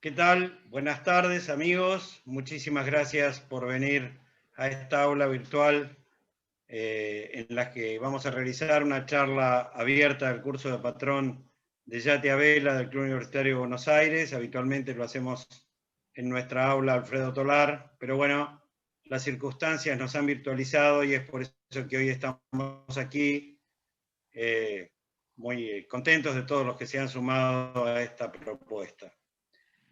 ¿Qué tal? Buenas tardes, amigos. Muchísimas gracias por venir a esta aula virtual en la que vamos a realizar una charla abierta del curso de patrón de Yate a Vela del Club Universitario de Buenos Aires. Habitualmente lo hacemos en nuestra aula Alfredo Tolar, pero bueno, las circunstancias nos han virtualizado y es por eso que hoy estamos aquí muy contentos de todos los que se han sumado a esta propuesta.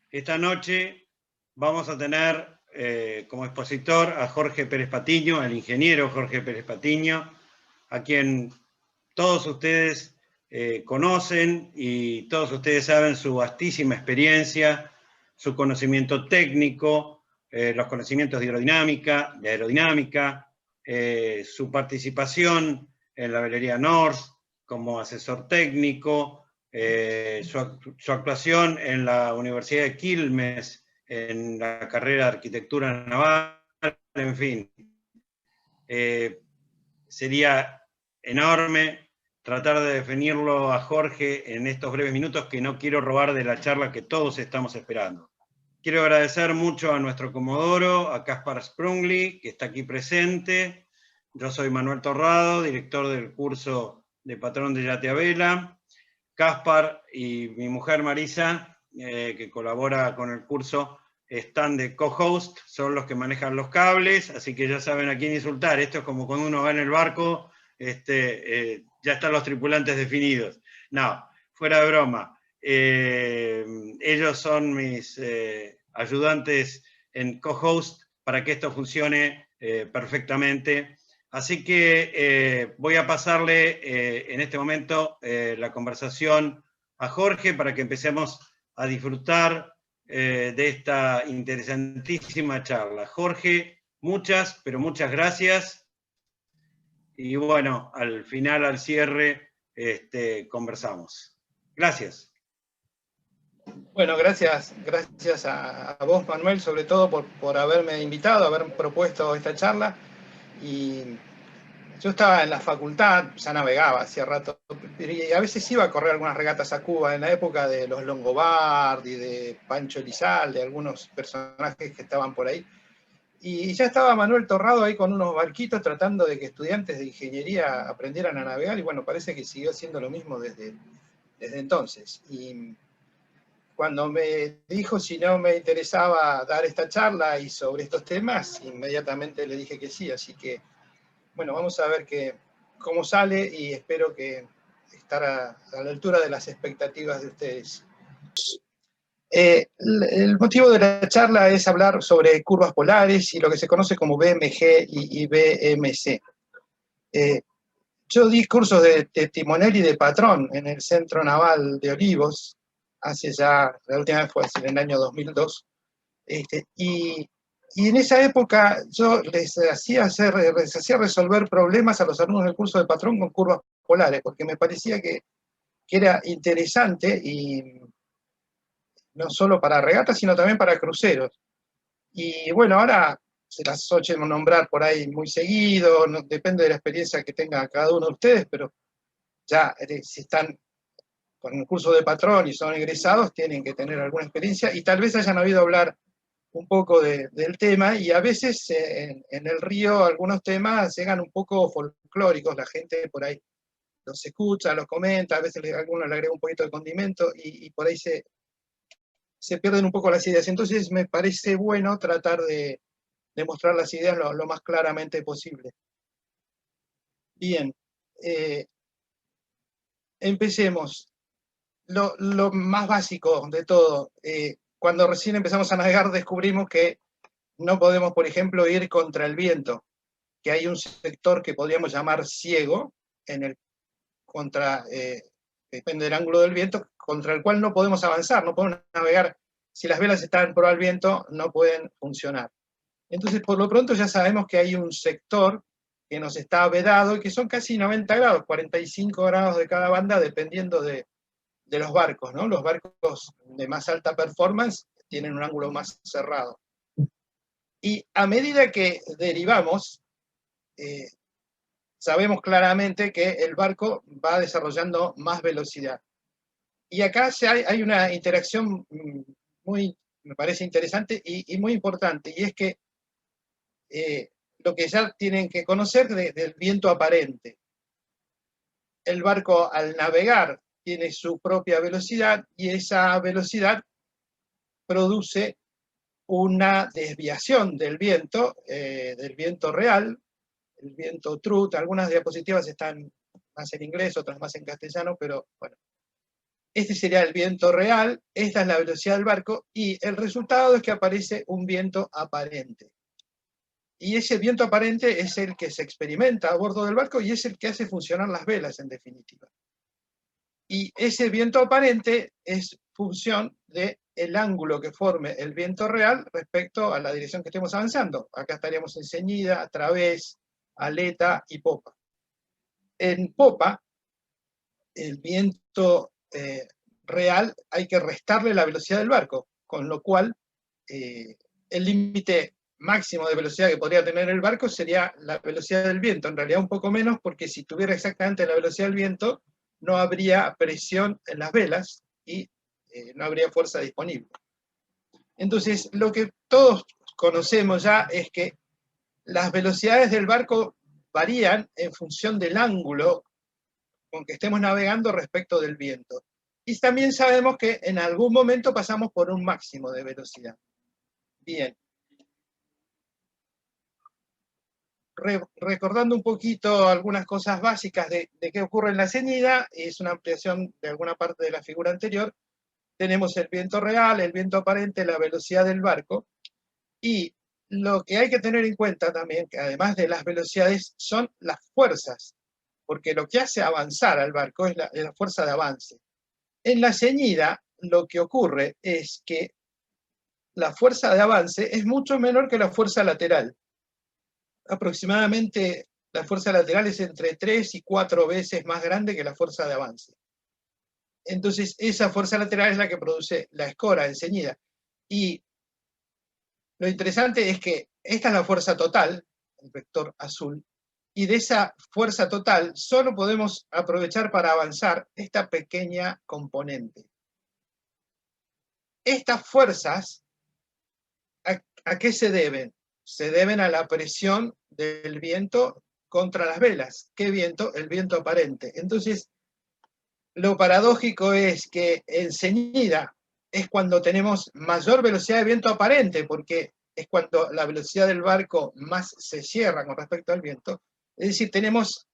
Esta noche vamos a tener como expositor a Jorge Pérez Patiño, al ingeniero Jorge Pérez Patiño, a quien todos ustedes conocen y todos ustedes saben su vastísima experiencia, su conocimiento técnico, los conocimientos de aerodinámica, su participación en la velería North como asesor técnico, su actuación en la Universidad de Quilmes, en la carrera de arquitectura naval, en fin. Sería enorme tratar de definirlo a Jorge en estos breves minutos que no quiero robar de la charla que todos estamos esperando. Quiero agradecer mucho a nuestro comodoro, a Caspar Sprungli, que está aquí presente. Yo soy Manuel Torrado, director del curso de patrón de Yate a Vela. Caspar y mi mujer Marisa, que colabora con el curso, están de co-host, son los que manejan los cables, así que ya saben a quién insultar. Esto es como cuando uno va en el barco, ya están los tripulantes definidos. No, fuera de broma. Ellos son mis ayudantes en co-host para que esto funcione perfectamente. Así que voy a pasarle en este momento la conversación a Jorge para que empecemos a disfrutar de esta interesantísima charla. Jorge, muchas, pero muchas gracias. Y bueno, al final, al cierre, conversamos. Gracias. Bueno, gracias a vos, Manuel, sobre todo por haberme invitado, haber propuesto esta charla. Y yo estaba en la facultad, ya navegaba hacía rato, y a veces iba a correr algunas regatas a Cuba en la época de los Longobardi, de Pancho Elizalde, de algunos personajes que estaban por ahí. Y ya estaba Manuel Torrado ahí con unos barquitos tratando de que estudiantes de ingeniería aprendieran a navegar, y bueno, parece que siguió haciendo lo mismo desde entonces. Y cuando me dijo si no me interesaba dar esta charla y sobre estos temas, inmediatamente le dije que sí, así que, bueno, vamos a ver cómo sale y espero que estar a la altura de las expectativas de ustedes. El motivo de la charla es hablar sobre curvas polares y lo que se conoce como BMG y BMC. Yo di cursos de timonel y de patrón en el Centro Naval de Olivos, hace ya, la última vez fue en el año 2002, y en esa época yo les hacía resolver problemas a los alumnos del curso de patrón con curvas polares, porque me parecía que era interesante, y no solo para regatas, sino también para cruceros. Y bueno, ahora se las oye nombrar por ahí muy seguido, no, depende de la experiencia que tenga cada uno de ustedes, pero ya si están con el curso de patrón y son egresados, tienen que tener alguna experiencia y tal vez hayan oído hablar un poco del tema, y a veces en el río algunos temas llegan un poco folclóricos, la gente por ahí los escucha, los comenta, a veces algunos le agrega un poquito de condimento y por ahí se pierden un poco las ideas. Entonces me parece bueno tratar de mostrar las ideas lo más claramente posible. Bien, empecemos. Lo más básico de todo, cuando recién empezamos a navegar descubrimos que no podemos, por ejemplo, ir contra el viento, que hay un sector que podríamos llamar ciego, depende del ángulo del viento, contra el cual no podemos avanzar, no podemos navegar. Si las velas están pro al viento, no pueden funcionar. Entonces, por lo pronto ya sabemos que hay un sector que nos está vedado y que son casi 90 grados, 45 grados de cada banda, dependiendo de los barcos, ¿no? Los barcos de más alta performance tienen un ángulo más cerrado. Y a medida que derivamos, sabemos claramente que el barco va desarrollando más velocidad. Y acá hay una interacción me parece interesante y muy importante, y es que lo que ya tienen que conocer del viento aparente. El barco al navegar tiene su propia velocidad y esa velocidad produce una desviación del viento real, el viento truth. Algunas diapositivas están más en inglés, otras más en castellano, pero bueno. Este sería el viento real, esta es la velocidad del barco, y el resultado es que aparece un viento aparente. Y ese viento aparente es el que se experimenta a bordo del barco y es el que hace funcionar las velas, en definitiva. Y ese viento aparente es función del ángulo que forme el viento real respecto a la dirección que estemos avanzando. Acá estaríamos en ceñida, través, aleta y popa. En popa, el viento real hay que restarle la velocidad del barco, con lo cual el límite máximo de velocidad que podría tener el barco sería la velocidad del viento, en realidad un poco menos, porque si tuviera exactamente la velocidad del viento, no habría presión en las velas y no habría fuerza disponible. Entonces, lo que todos conocemos ya es que las velocidades del barco varían en función del ángulo con que estemos navegando respecto del viento. Y también sabemos que en algún momento pasamos por un máximo de velocidad. Bien. Recordando un poquito algunas cosas básicas de qué ocurre en la ceñida, es una ampliación de alguna parte de la figura anterior. Tenemos el viento real, el viento aparente, la velocidad del barco, y lo que hay que tener en cuenta también, que además de las velocidades, son las fuerzas, porque lo que hace avanzar al barco es la fuerza de avance. En la ceñida, lo que ocurre es que la fuerza de avance es mucho menor que la fuerza lateral. Aproximadamente la fuerza lateral es entre 3 y 4 veces más grande que la fuerza de avance. Entonces, esa fuerza lateral es la que produce la escora en ceñida. Y lo interesante es que esta es la fuerza total, el vector azul, y de esa fuerza total solo podemos aprovechar para avanzar esta pequeña componente. Estas fuerzas, ¿a qué se deben? Se deben a la presión del viento contra las velas. ¿Qué viento? El viento aparente. Entonces, lo paradójico es que en ceñida es cuando tenemos mayor velocidad de viento aparente, porque es cuando la velocidad del barco más se cierra con respecto al viento. Es decir, tenemos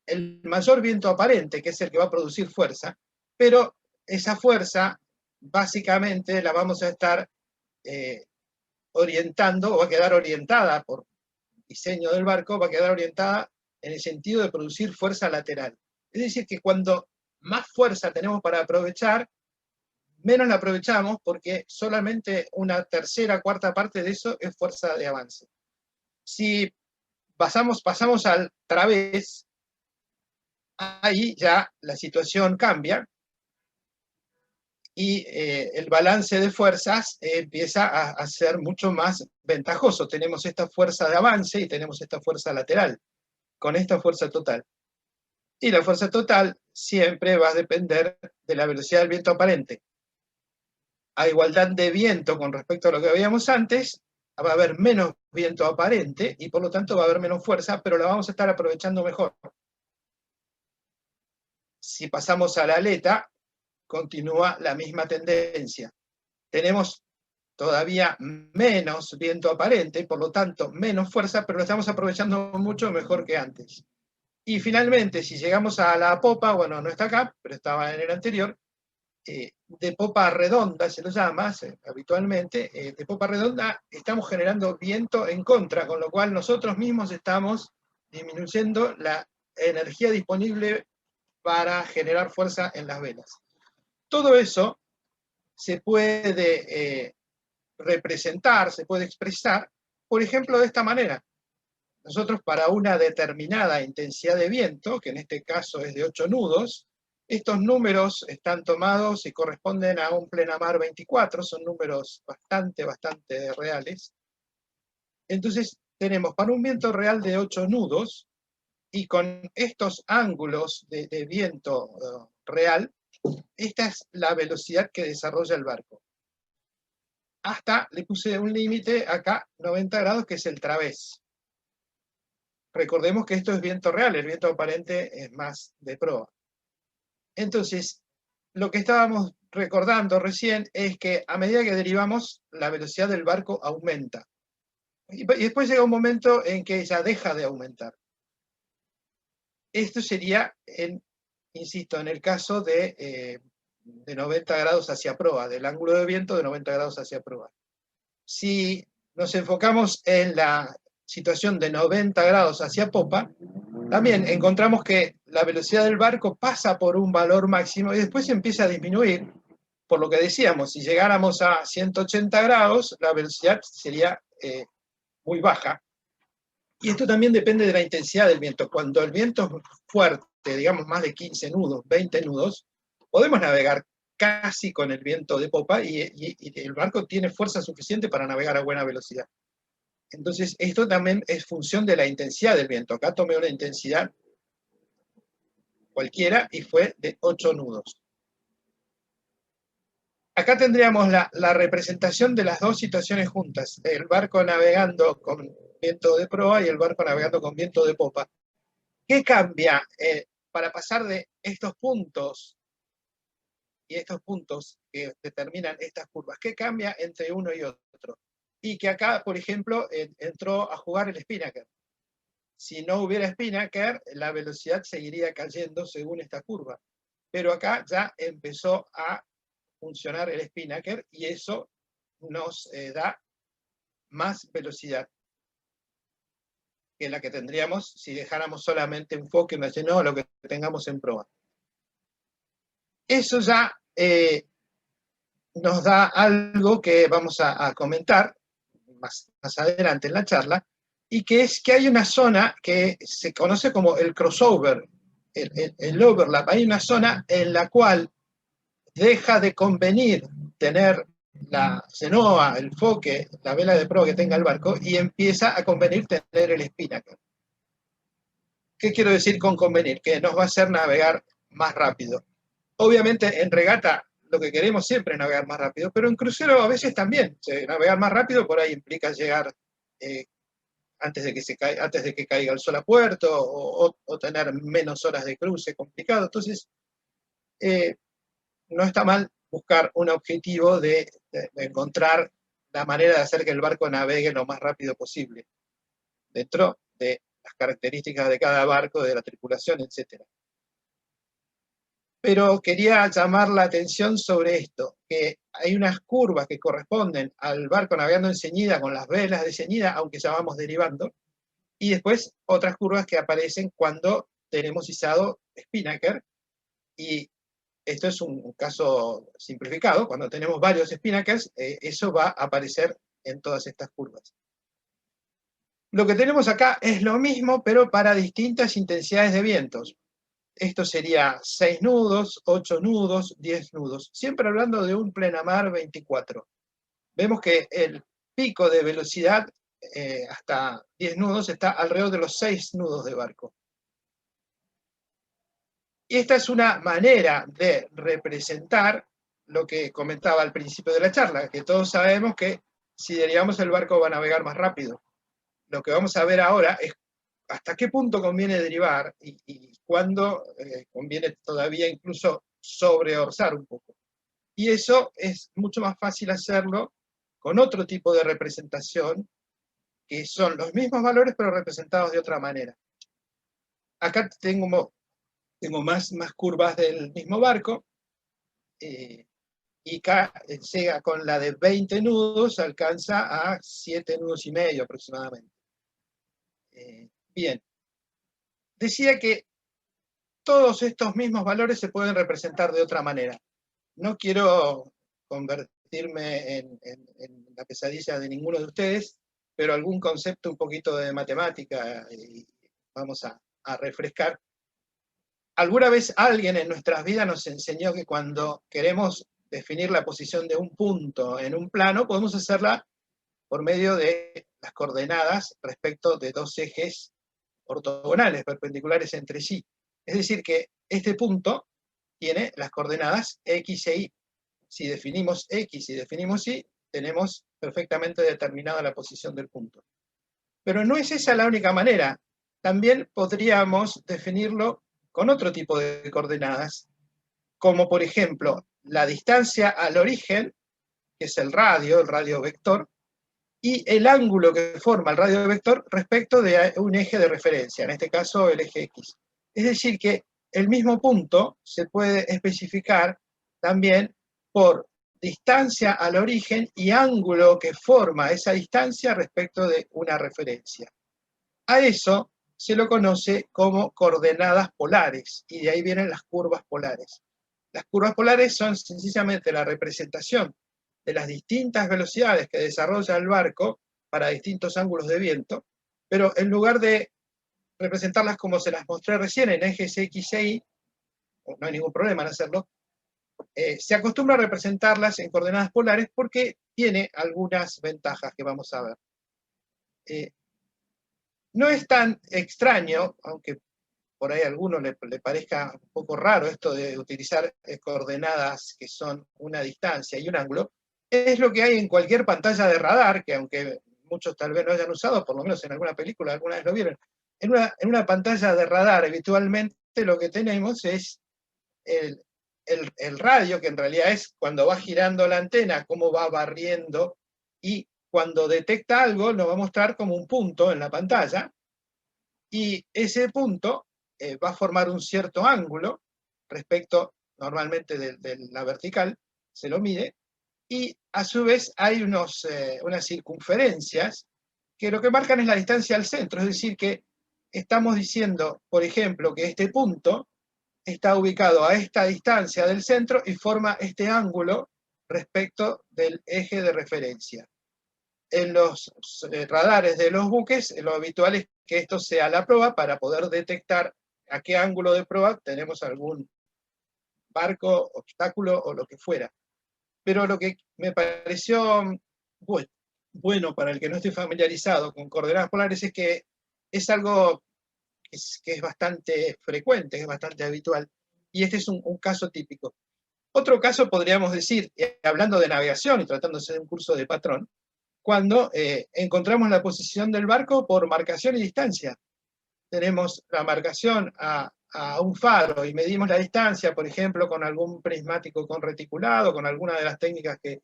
el mayor viento aparente, que es el que va a producir fuerza, pero esa fuerza básicamente la vamos a estar orientando, o va a quedar orientada por diseño del barco, va a quedar orientada en el sentido de producir fuerza lateral. Es decir, que cuando más fuerza tenemos para aprovechar, menos la aprovechamos porque solamente una tercera, cuarta parte de eso es fuerza de avance. Si pasamos al través, ahí ya la situación cambia y el balance de fuerzas empieza a ser mucho más ventajoso. Tenemos esta fuerza de avance y tenemos esta fuerza lateral, con esta fuerza total. Y la fuerza total siempre va a depender de la velocidad del viento aparente. A igualdad de viento con respecto a lo que veíamos antes, va a haber menos viento aparente y por lo tanto va a haber menos fuerza, pero la vamos a estar aprovechando mejor. Si pasamos a la aleta, continúa la misma tendencia. Tenemos todavía menos viento aparente, por lo tanto menos fuerza, pero lo estamos aprovechando mucho mejor que antes. Y finalmente, si llegamos a la popa, bueno, no está acá, pero estaba en el anterior, de popa redonda se lo llama habitualmente, de popa redonda estamos generando viento en contra, con lo cual nosotros mismos estamos disminuyendo la energía disponible para generar fuerza en las velas. Todo eso se puede representar, se puede expresar, por ejemplo, de esta manera. Nosotros para una determinada intensidad de viento, que en este caso es de 8 nudos, estos números están tomados y corresponden a un plenamar 24, son números bastante reales. Entonces tenemos para un viento real de 8 nudos, y con estos ángulos de viento real, esta es la velocidad que desarrolla el barco. hasta, le puse un límite acá, 90 grados, que es el través. Recordemos que esto es viento real, el viento aparente es más de proa. Entonces, lo que estábamos recordando recién es que a medida que derivamos, la velocidad del barco aumenta. Y después llega un momento en que ya deja de aumentar. Esto sería, insisto, en el caso de 90 grados hacia proa, del ángulo de viento de 90 grados hacia proa. Si nos enfocamos en la situación de 90 grados hacia popa, también encontramos que la velocidad del barco pasa por un valor máximo y después empieza a disminuir, por lo que decíamos, si llegáramos a 180 grados, la velocidad sería muy baja. Y esto también depende de la intensidad del viento. Cuando el viento es fuerte, digamos más de 15 nudos, 20 nudos, podemos navegar casi con el viento de popa y el barco tiene fuerza suficiente para navegar a buena velocidad. Entonces, esto también es función de la intensidad del viento. Acá tomé una intensidad cualquiera y fue de 8 nudos. Acá tendríamos la representación de las dos situaciones juntas, el barco navegando con viento de proa y el barco navegando con viento de popa. ¿Qué cambia para pasar de estos puntos y estos puntos que determinan estas curvas? ¿Qué cambia entre uno y otro? Y que acá, por ejemplo, entró a jugar el spinnaker. Si no hubiera spinnaker, la velocidad seguiría cayendo según esta curva. Pero acá ya empezó a funcionar el spinnaker y eso nos da más velocidad que la que tendríamos si dejáramos solamente enfoque más lleno a lo que tengamos en proa. Eso ya nos da algo que vamos a comentar más adelante en la charla, y que es que hay una zona que se conoce como el crossover, el overlap. Hay una zona en la cual deja de convenir tener la cenoa, el foque, la vela de proa que tenga el barco, y empieza a convenir tener el spinnaker. ¿Qué quiero decir con convenir? Que nos va a hacer navegar más rápido. Obviamente en regata lo que queremos siempre es navegar más rápido, pero en crucero a veces también. Navegar más rápido por ahí implica llegar antes de que caiga el sol a puerto o tener menos horas de cruce, complicado. Entonces, no está mal buscar un objetivo de encontrar la manera de hacer que el barco navegue lo más rápido posible, dentro de las características de cada barco, de la tripulación, etc. Pero quería llamar la atención sobre esto, que hay unas curvas que corresponden al barco navegando en ceñida con las velas de ceñida, aunque ya vamos derivando, y después otras curvas que aparecen cuando tenemos izado spinnaker, y esto es un caso simplificado, cuando tenemos varios spinnakers, eso va a aparecer en todas estas curvas. Lo que tenemos acá es lo mismo, pero para distintas intensidades de vientos. Esto sería 6 nudos, 8 nudos, 10 nudos, siempre hablando de un plenamar 24. Vemos que el pico de velocidad hasta 10 nudos está alrededor de los 6 nudos de barco. Y esta es una manera de representar lo que comentaba al principio de la charla, que todos sabemos que si derivamos el barco va a navegar más rápido. Lo que vamos a ver ahora es hasta qué punto conviene derivar y cuándo conviene todavía incluso sobreorzar un poco. Y eso es mucho más fácil hacerlo con otro tipo de representación, que son los mismos valores pero representados de otra manera. Acá tengo más curvas del mismo barco, y acá llega con la de 20 nudos, alcanza a 7 nudos y medio aproximadamente. Bien, decía que todos estos mismos valores se pueden representar de otra manera. No quiero convertirme en la pesadilla de ninguno de ustedes, pero algún concepto un poquito de matemática vamos a refrescar. ¿Alguna vez alguien en nuestras vidas nos enseñó que cuando queremos definir la posición de un punto en un plano, podemos hacerla por medio de las coordenadas respecto de dos ejes ortogonales, perpendiculares entre sí? Es decir, que este punto tiene las coordenadas x e y. Si definimos x y definimos y, tenemos perfectamente determinada la posición del punto. Pero no es esa la única manera. También podríamos definirlo con otro tipo de coordenadas, como por ejemplo la distancia al origen, que es el radio vector, y el ángulo que forma el radio vector respecto de un eje de referencia, en este caso el eje X. Es decir, que el mismo punto se puede especificar también por distancia al origen y ángulo que forma esa distancia respecto de una referencia. A eso se lo conoce como coordenadas polares, y de ahí vienen las curvas polares. Las curvas polares son sencillamente la representación de las distintas velocidades que desarrolla el barco para distintos ángulos de viento, pero en lugar de representarlas como se las mostré recién en ejes X e Y, no hay ningún problema en hacerlo, se acostumbra a representarlas en coordenadas polares porque tiene algunas ventajas que vamos a ver. No es tan extraño, aunque por ahí a alguno le parezca un poco raro esto de utilizar coordenadas que son una distancia y un ángulo, es lo que hay en cualquier pantalla de radar, que aunque muchos tal vez no hayan usado, por lo menos en alguna película alguna vez lo vieron, en una pantalla de radar habitualmente lo que tenemos es el radio, que en realidad es cuando va girando la antena, cómo va barriendo, y cuando detecta algo nos va a mostrar como un punto en la pantalla, y ese punto va a formar un cierto ángulo respecto normalmente de la vertical, se lo mide, y a su vez hay unas circunferencias que lo que marcan es la distancia al centro, es decir que estamos diciendo, por ejemplo, que este punto está ubicado a esta distancia del centro y forma este ángulo respecto del eje de referencia. En los radares de los buques, lo habitual es que esto sea la proa para poder detectar a qué ángulo de proa tenemos algún barco, obstáculo o lo que fuera. Pero lo que me pareció bueno para el que no esté familiarizado con coordenadas polares es que es algo que es bastante frecuente, es bastante habitual, y este es un caso típico. Otro caso podríamos decir, hablando de navegación y tratándose de un curso de patrón, cuando encontramos la posición del barco por marcación y distancia. Tenemos la marcación a un faro y medimos la distancia, por ejemplo, con algún prismático con reticulado, con alguna de las técnicas que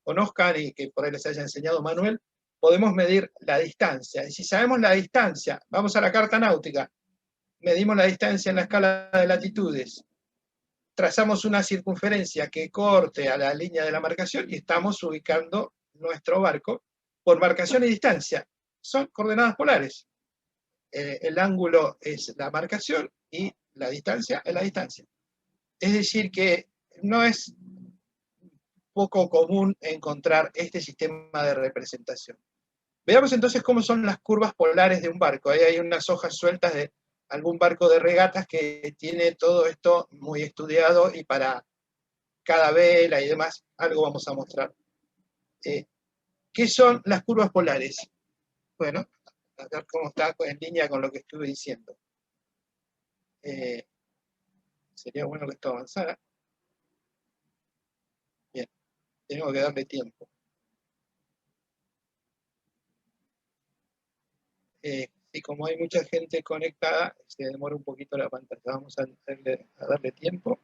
conozcan y que por ahí les haya enseñado Manuel, podemos medir la distancia. Y si sabemos la distancia, vamos a la carta náutica, medimos la distancia en la escala de latitudes, trazamos una circunferencia que corte a la línea de la marcación y estamos ubicando nuestro barco por marcación y distancia. Son coordenadas polares. El ángulo es la marcación y la distancia es la distancia. Es decir que no es poco común encontrar este sistema de representación. Veamos entonces cómo son las curvas polares de un barco. Ahí hay unas hojas sueltas de algún barco de regatas que tiene todo esto muy estudiado, y para cada vela y demás, algo vamos a mostrar. ¿Qué son las curvas polares? Bueno, a ver cómo está en línea con lo que estuve diciendo. Sería bueno que esto avanzara. Bien, tengo que darle tiempo. Y como hay mucha gente conectada, se demora un poquito la pantalla. Vamos a darle tiempo.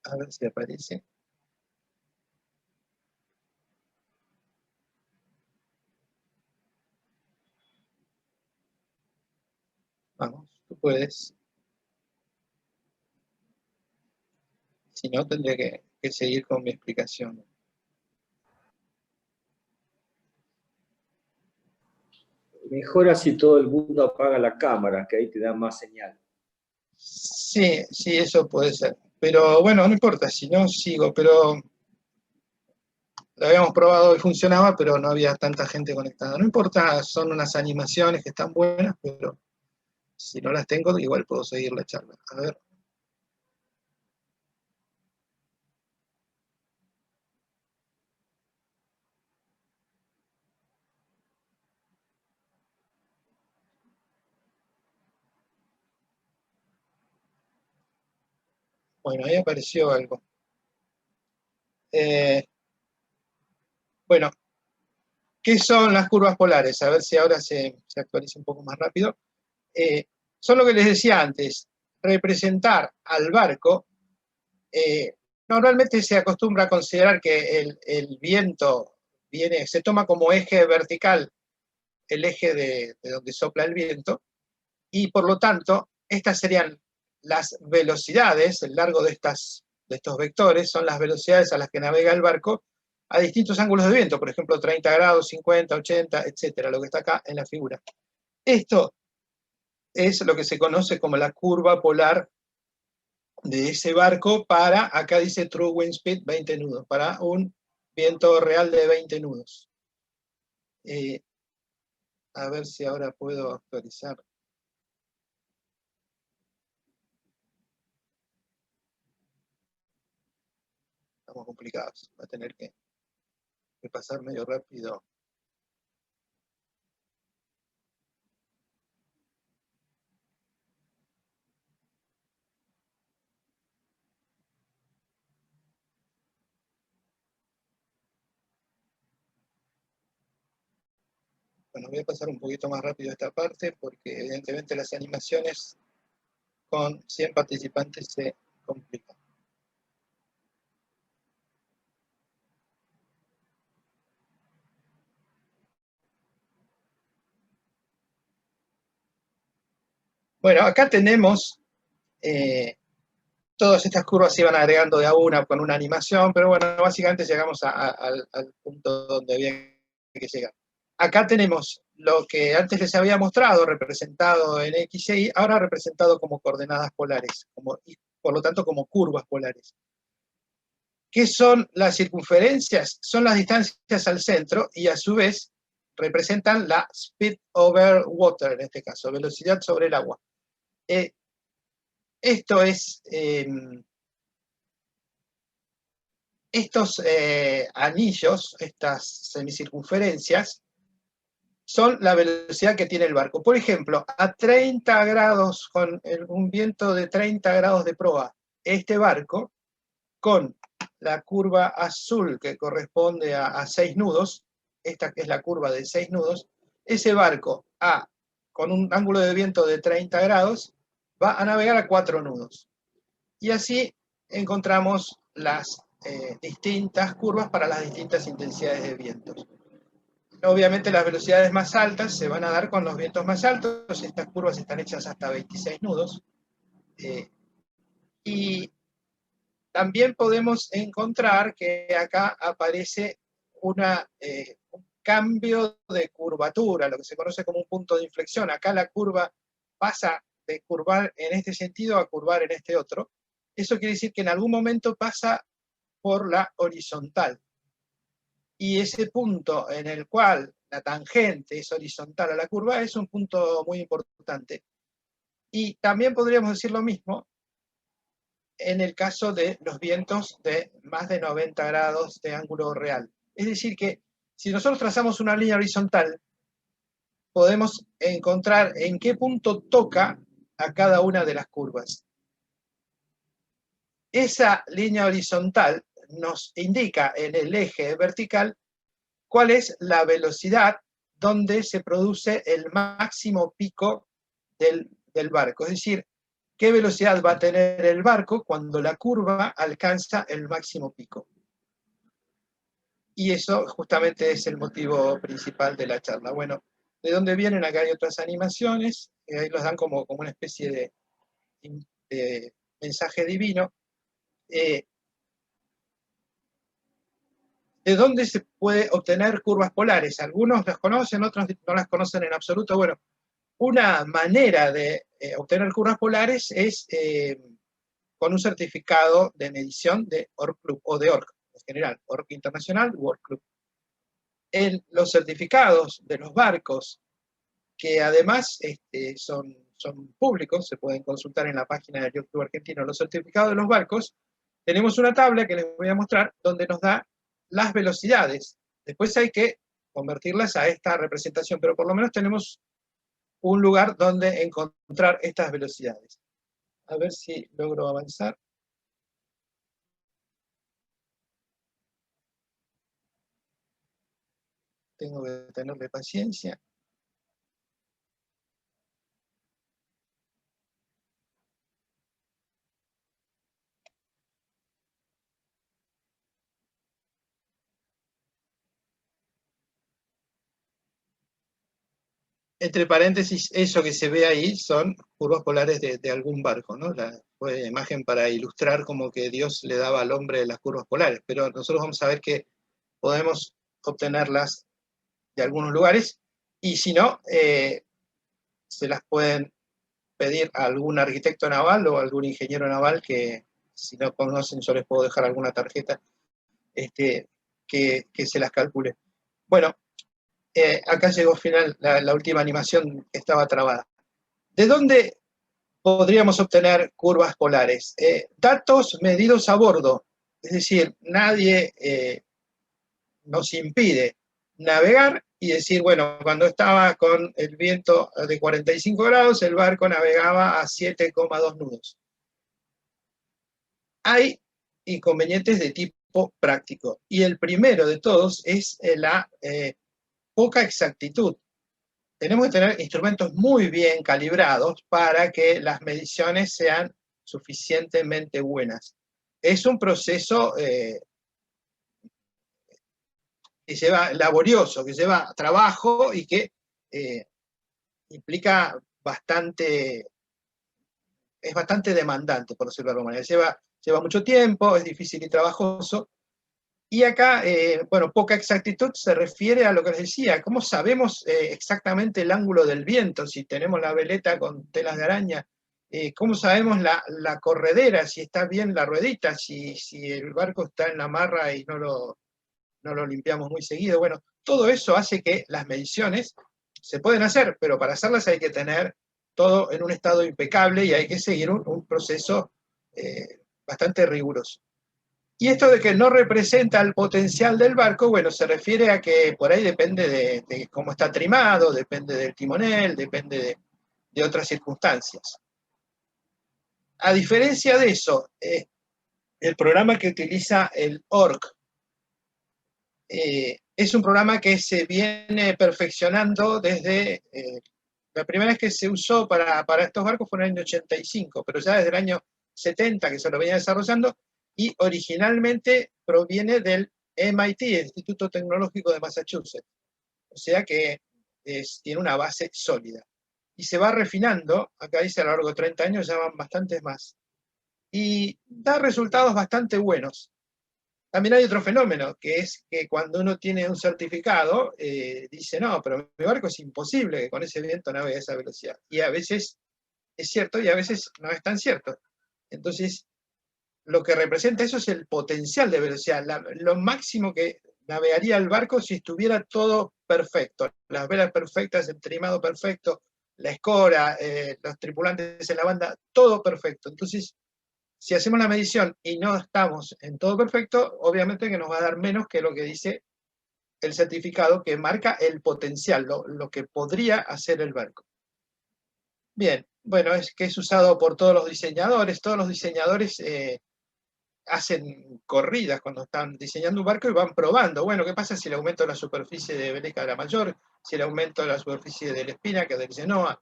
A ver si aparece. Vamos, tú puedes. Si no, tendría que seguir con mi explicación. Mejora si todo el mundo apaga la cámara, que ahí te da más señal. Sí, sí, eso puede ser. Pero bueno, no importa, si no sigo, pero lo habíamos probado y funcionaba, pero no había tanta gente conectada. No importa, son unas animaciones que están buenas, pero si no las tengo, igual puedo seguir la charla. A ver. Bueno, ahí apareció algo. Bueno, ¿qué son las curvas polares? A ver si ahora se actualiza un poco más rápido. Son lo que les decía antes, representar al barco. Normalmente se acostumbra a considerar que el viento se toma como eje vertical el eje de donde sopla el viento, y por lo tanto, estas serían las velocidades, el largo de estos vectores, son las velocidades a las que navega el barco a distintos ángulos de viento, por ejemplo, 30 grados, 50, 80, etcétera, lo que está acá en la figura. Esto es lo que se conoce como la curva polar de ese barco para, acá dice true wind speed, 20 nudos, para un viento real de 20 nudos. A ver si ahora puedo actualizar. Estamos complicados, va a tener que pasar medio rápido. Bueno, voy a pasar un poquito más rápido esta parte porque evidentemente las animaciones con 100 participantes se complican. Bueno, acá tenemos, todas estas curvas se iban agregando de a una con una animación, pero bueno, básicamente llegamos al punto donde había que llegar. Acá tenemos lo que antes les había mostrado, representado en X y Y, ahora representado como coordenadas polares, y por lo tanto como curvas polares. ¿Qué son las circunferencias? Son las distancias al centro y a su vez representan la speed over water, en este caso, velocidad sobre el agua. Esto es, estos anillos, estas semicircunferencias, son la velocidad que tiene el barco. Por ejemplo, a 30 grados, con un viento de 30 grados de proa, este barco, con la curva azul que corresponde a 6 nudos, esta que es la curva de 6 nudos, ese barco con un ángulo de viento de 30 grados va a navegar a 4 nudos. Y así encontramos las distintas curvas para las distintas intensidades de vientos. Obviamente las velocidades más altas se van a dar con los vientos más altos, estas curvas están hechas hasta 26 nudos. Y también podemos encontrar que acá aparece un cambio de curvatura, lo que se conoce como un punto de inflexión. Acá la curva pasa de curvar en este sentido a curvar en este otro. Eso quiere decir que en algún momento pasa por la horizontal. Y ese punto en el cual la tangente es horizontal a la curva es un punto muy importante. Y también podríamos decir lo mismo en el caso de los vientos de más de 90 grados de ángulo real. Es decir que si nosotros trazamos una línea horizontal, podemos encontrar en qué punto toca a cada una de las curvas. Esa línea horizontal nos indica en el eje vertical cuál es la velocidad donde se produce el máximo pico del barco. Es decir, qué velocidad va a tener el barco cuando la curva alcanza el máximo pico. Y eso justamente es el motivo principal de la charla. Bueno, ¿de dónde vienen? Acá hay otras animaciones, ahí los dan como una especie de mensaje divino. ¿De dónde se puede obtener curvas polares? Algunos las conocen, otros no las conocen en absoluto. Bueno, una manera de obtener curvas polares es con un certificado de medición de ORCLub, o de ORC, en general, ORC Internacional u ORCLub. Los certificados de los barcos, que además son públicos, se pueden consultar en la página del Yacht Club Argentino, los certificados de los barcos, tenemos una tabla que les voy a mostrar donde nos da las velocidades. Después hay que convertirlas a esta representación, pero por lo menos tenemos un lugar donde encontrar estas velocidades. A ver si logro avanzar. tengo que tenerle paciencia. Entre paréntesis, eso que se ve ahí son curvas polares de algún barco, ¿no? Fue imagen para ilustrar como que Dios le daba al hombre las curvas polares, pero nosotros vamos a ver que podemos obtenerlas de algunos lugares, y si no, se las pueden pedir a algún arquitecto naval o algún ingeniero naval que, si no conocen, yo les puedo dejar alguna tarjeta que se las calcule. Bueno, acá llegó al final la última animación que estaba trabada. ¿De dónde podríamos obtener curvas polares? Datos medidos a bordo, es decir, nadie nos impide navegar y decir, bueno, cuando estaba con el viento de 45 grados, el barco navegaba a 7,2 nudos. Hay inconvenientes de tipo práctico, y el primero de todos es la poca exactitud. Tenemos que tener instrumentos muy bien calibrados para que las mediciones sean suficientemente buenas. Es un proceso que lleva laborioso, que lleva trabajo y que implica es bastante demandante, por decirlo de alguna manera. Lleva mucho tiempo, es difícil y trabajoso. Y acá, bueno, poca exactitud se refiere a lo que les decía. ¿Cómo sabemos exactamente el ángulo del viento? Si tenemos la veleta con telas de araña, ¿cómo sabemos la corredera? Si está bien la ruedita, si el barco está en la marra y no lo limpiamos muy seguido. Bueno, todo eso hace que las mediciones se pueden hacer, pero para hacerlas hay que tener todo en un estado impecable y hay que seguir un proceso bastante riguroso. Y esto de que no representa el potencial del barco, bueno, se refiere a que por ahí depende de cómo está trimado, depende del timonel, depende de otras circunstancias. A diferencia de eso, el programa que utiliza el ORC es un programa que se viene perfeccionando desde la primera vez que se usó para estos barcos fue en el año 85, pero ya desde el año 70 que se lo venía desarrollando, y originalmente proviene del MIT, el Instituto Tecnológico de Massachusetts. O sea que tiene una base sólida. Y se va refinando, acá dice a lo largo de 30 años ya van bastantes más. Y da resultados bastante buenos. También hay otro fenómeno, que es que cuando uno tiene un certificado, dice, no, pero mi barco es imposible que con ese viento navegue a esa velocidad. Y a veces es cierto y a veces no es tan cierto. Entonces, lo que representa eso es el potencial de velocidad, lo máximo que navegaría el barco si estuviera todo perfecto, las velas perfectas, el trimado perfecto, la escora, los tripulantes en la banda, todo perfecto. Entonces, si hacemos la medición y no estamos en todo perfecto, obviamente que nos va a dar menos que lo que dice el certificado, que marca el potencial, lo que podría hacer el barco. Bien, bueno, es que es usado por todos los diseñadores hacen corridas cuando están diseñando un barco y van probando. Bueno, ¿qué pasa si le aumento la superficie de Veleca de la Mayor? Si le aumento la superficie de la Espinaca, del Genoa,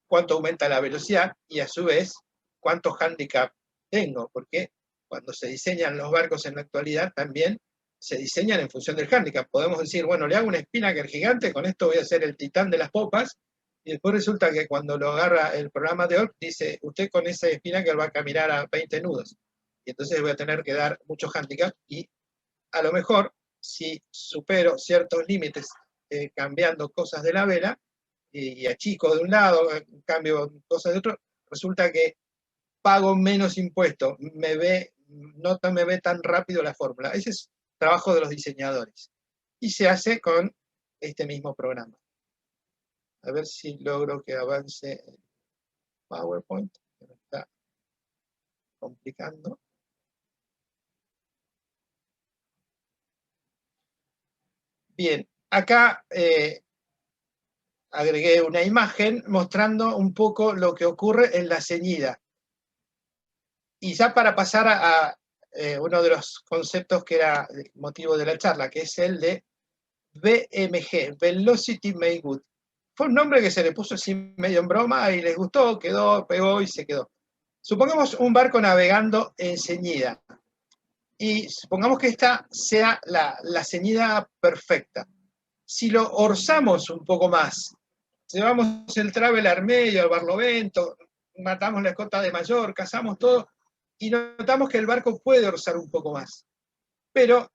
¿cuánto aumenta la velocidad? Y a su vez, ¿cuánto handicap tengo? Porque cuando se diseñan los barcos en la actualidad también se diseñan en función del handicap. Podemos decir, bueno, le hago una Spinnaker gigante, con esto voy a hacer el titán de las popas, y después resulta que cuando lo agarra el programa de ORC, dice, usted con ese Spinnaker va a caminar a 20 nudos. Y entonces voy a tener que dar mucho handicap, y a lo mejor, si supero ciertos límites cambiando cosas de la vela, y achico de un lado, cambio cosas de otro, resulta que pago menos impuestos, no me ve tan rápido la fórmula. Ese es trabajo de los diseñadores. Y se hace con este mismo programa. A ver si logro que avance el PowerPoint, que me está complicando. Bien, acá agregué una imagen mostrando un poco lo que ocurre en la ceñida. Y ya para pasar a uno de los conceptos que era el motivo de la charla, que es el de VMG, Velocity Made Good. Fue un nombre que se le puso así medio en broma y les gustó, quedó, pegó y se quedó. Supongamos un barco navegando en ceñida y supongamos que esta sea la ceñida perfecta. Si lo orzamos un poco más, llevamos el Traveler medio, el Barlovento, matamos la escota de mayor, cazamos todo y notamos que el barco puede orzar un poco más, pero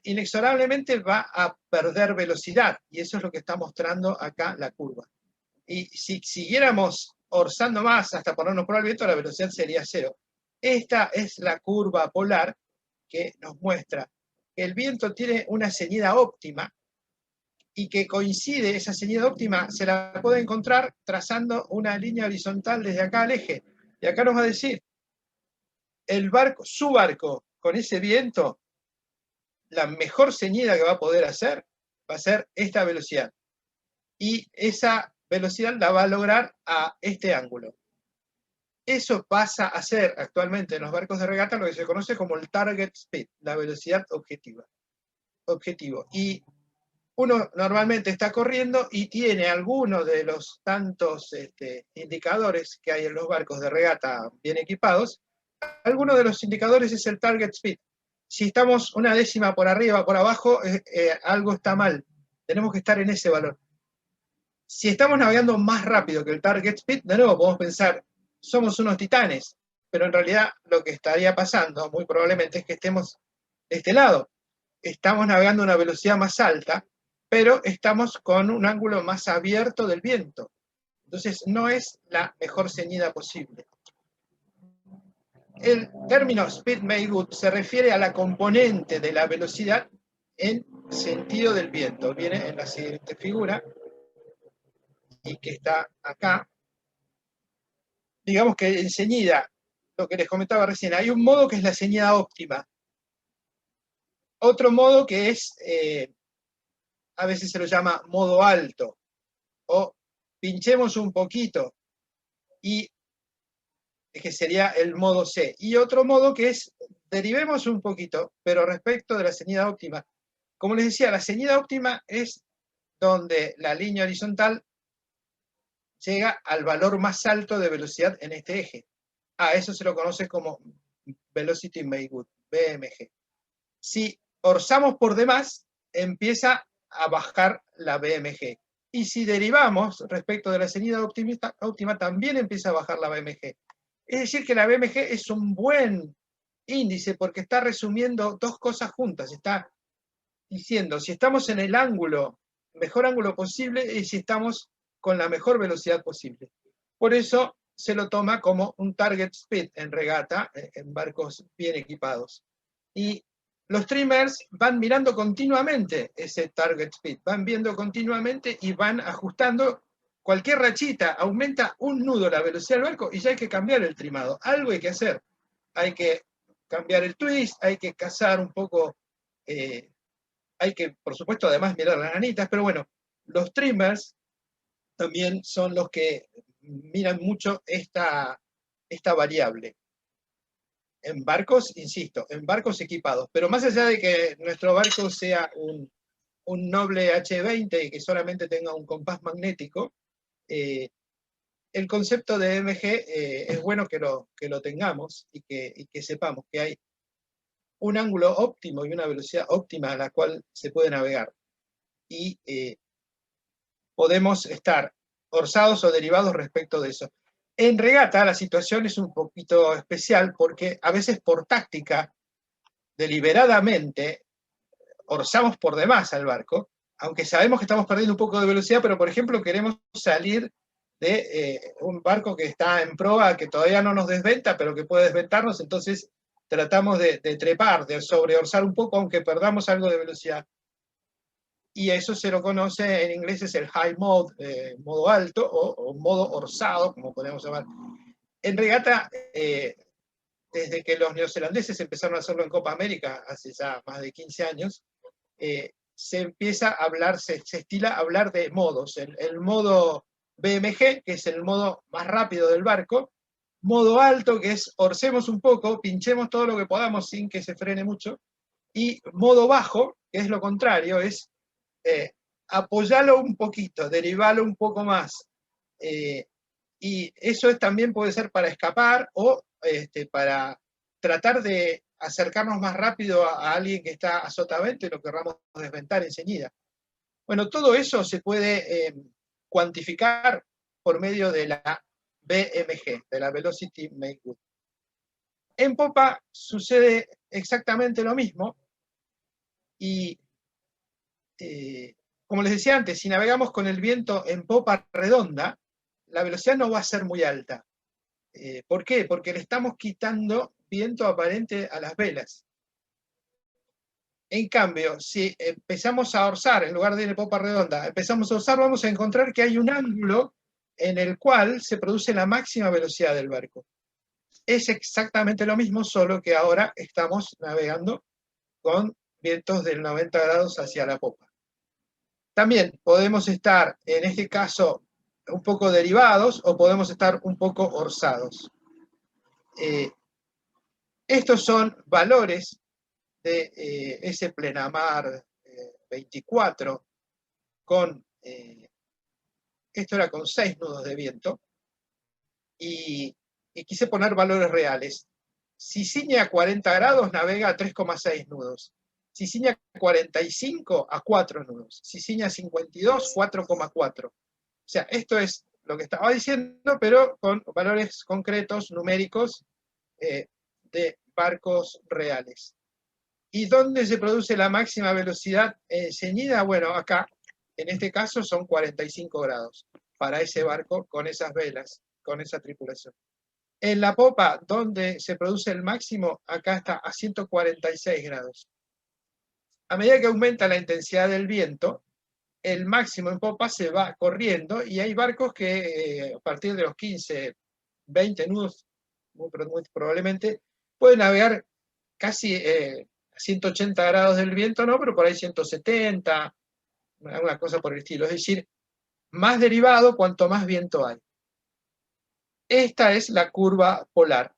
inexorablemente va a perder velocidad y eso es lo que está mostrando acá la curva. Y si siguiéramos orzando más hasta ponernos por el viento, la velocidad sería 0. Esta es la curva polar que nos muestra que el viento tiene una ceñida óptima y que coincide, esa ceñida óptima se la puede encontrar trazando una línea horizontal desde acá al eje. Y acá nos va a decir, el barco, su barco con ese viento, la mejor ceñida que va a poder hacer va a ser esta velocidad. Y esa velocidad la va a lograr a este ángulo. Eso pasa a ser actualmente en los barcos de regata lo que se conoce como el target speed, la velocidad objetivo. Y uno normalmente está corriendo y tiene algunos de los tantos indicadores que hay en los barcos de regata bien equipados. Alguno de los indicadores es el target speed. Si estamos una décima por arriba, por abajo, algo está mal. Tenemos que estar en ese valor. Si estamos navegando más rápido que el target speed, de nuevo podemos pensar, somos unos titanes, pero en realidad lo que estaría pasando, muy probablemente, es que estemos de este lado. Estamos navegando a una velocidad más alta, pero estamos con un ángulo más abierto del viento. Entonces no es la mejor ceñida posible. El término speed made good se refiere a la componente de la velocidad en sentido del viento. Viene en la siguiente figura y que está acá. Digamos que en ceñida, lo que les comentaba recién, hay un modo que es la ceñida óptima. Otro modo que es, a veces se lo llama modo alto, o pinchemos un poquito, y que sería el modo C. Y otro modo que es, derivemos un poquito, pero respecto de la ceñida óptima. Como les decía, la ceñida óptima es donde la línea horizontal llega al valor más alto de velocidad en este eje. A eso se lo conoce como Velocity Made Good, VMG. Si orzamos por demás, empieza a bajar la VMG. Y si derivamos respecto de la ceñida óptima, también empieza a bajar la VMG. Es decir, que la VMG es un buen índice porque está resumiendo dos cosas juntas. Está diciendo si estamos en el ángulo, mejor ángulo posible, y si estamos con la mejor velocidad posible. Por eso se lo toma como un target speed en regata, en barcos bien equipados. Y los trimmers van mirando continuamente ese target speed, van viendo continuamente y van ajustando. Cualquier rachita aumenta un nudo la velocidad del barco y ya hay que cambiar el trimado. Algo hay que hacer. Hay que cambiar el twist, hay que cazar un poco, hay que, por supuesto, además mirar las anitas, pero bueno, los trimmers también son los que miran mucho esta variable. En barcos, insisto, en barcos equipados. Pero más allá de que nuestro barco sea un noble H20 y que solamente tenga un compás magnético, el concepto de MG es bueno que lo tengamos y que sepamos que hay un ángulo óptimo y una velocidad óptima a la cual se puede navegar. Y podemos estar orzados o derivados respecto de eso. En regata la situación es un poquito especial porque a veces por táctica, deliberadamente, orzamos por demás al barco, aunque sabemos que estamos perdiendo un poco de velocidad, pero por ejemplo queremos salir de un barco que está en proa, que todavía no nos desventa, pero que puede desventarnos, entonces tratamos de trepar, de sobreorzar un poco, aunque perdamos algo de velocidad. Y eso se lo conoce, en inglés es el high mode, modo alto, o modo orzado, como podemos llamar. En regata, desde que los neozelandeses empezaron a hacerlo en Copa América, hace ya más de 15 años, se empieza a hablar, se estila a hablar de modos. El modo BMG, que es el modo más rápido del barco, modo alto, que es orcemos un poco, pinchemos todo lo que podamos sin que se frene mucho, y modo bajo, que es lo contrario, es apoyalo un poquito, derivalo un poco más. Y eso también puede ser para escapar o para tratar de acercarnos más rápido a alguien que está a sotavento y lo querramos desventar enseguida. Bueno, todo eso se puede cuantificar por medio de la BMG, de la Velocity Make Good. En popa sucede exactamente lo mismo y como les decía antes, si navegamos con el viento en popa redonda, la velocidad no va a ser muy alta. ¿Por qué? Porque le estamos quitando viento aparente a las velas. En cambio, si empezamos a orzar, en lugar de ir en popa redonda, empezamos a orzar, vamos a encontrar que hay un ángulo en el cual se produce la máxima velocidad del barco. Es exactamente lo mismo, solo que ahora estamos navegando con vientos del 90 grados hacia la popa. También podemos estar, en este caso, un poco derivados o podemos estar un poco orzados. Estos son valores de ese plenamar 24 con, esto era con 6 nudos de viento, y quise poner valores reales. Si ciñe a 40 grados, navega a 3,6 nudos. Si ciñe a 45, a 4 nudos. Si ciñe a 52, 4,4. O sea, esto es lo que estaba diciendo, pero con valores concretos, numéricos, de barcos reales. ¿Y dónde se produce la máxima velocidad ceñida? Bueno, acá, en este caso son 45 grados para ese barco con esas velas, con esa tripulación. En la popa, donde se produce el máximo, acá está a 146 grados. A medida que aumenta la intensidad del viento, el máximo en popa se va corriendo y hay barcos que a partir de los 15, 20 nudos, muy probablemente, pueden navegar casi a 180 grados del viento, no, pero por ahí 170, alguna cosa por el estilo. Es decir, más derivado cuanto más viento hay. Esta es la curva polar.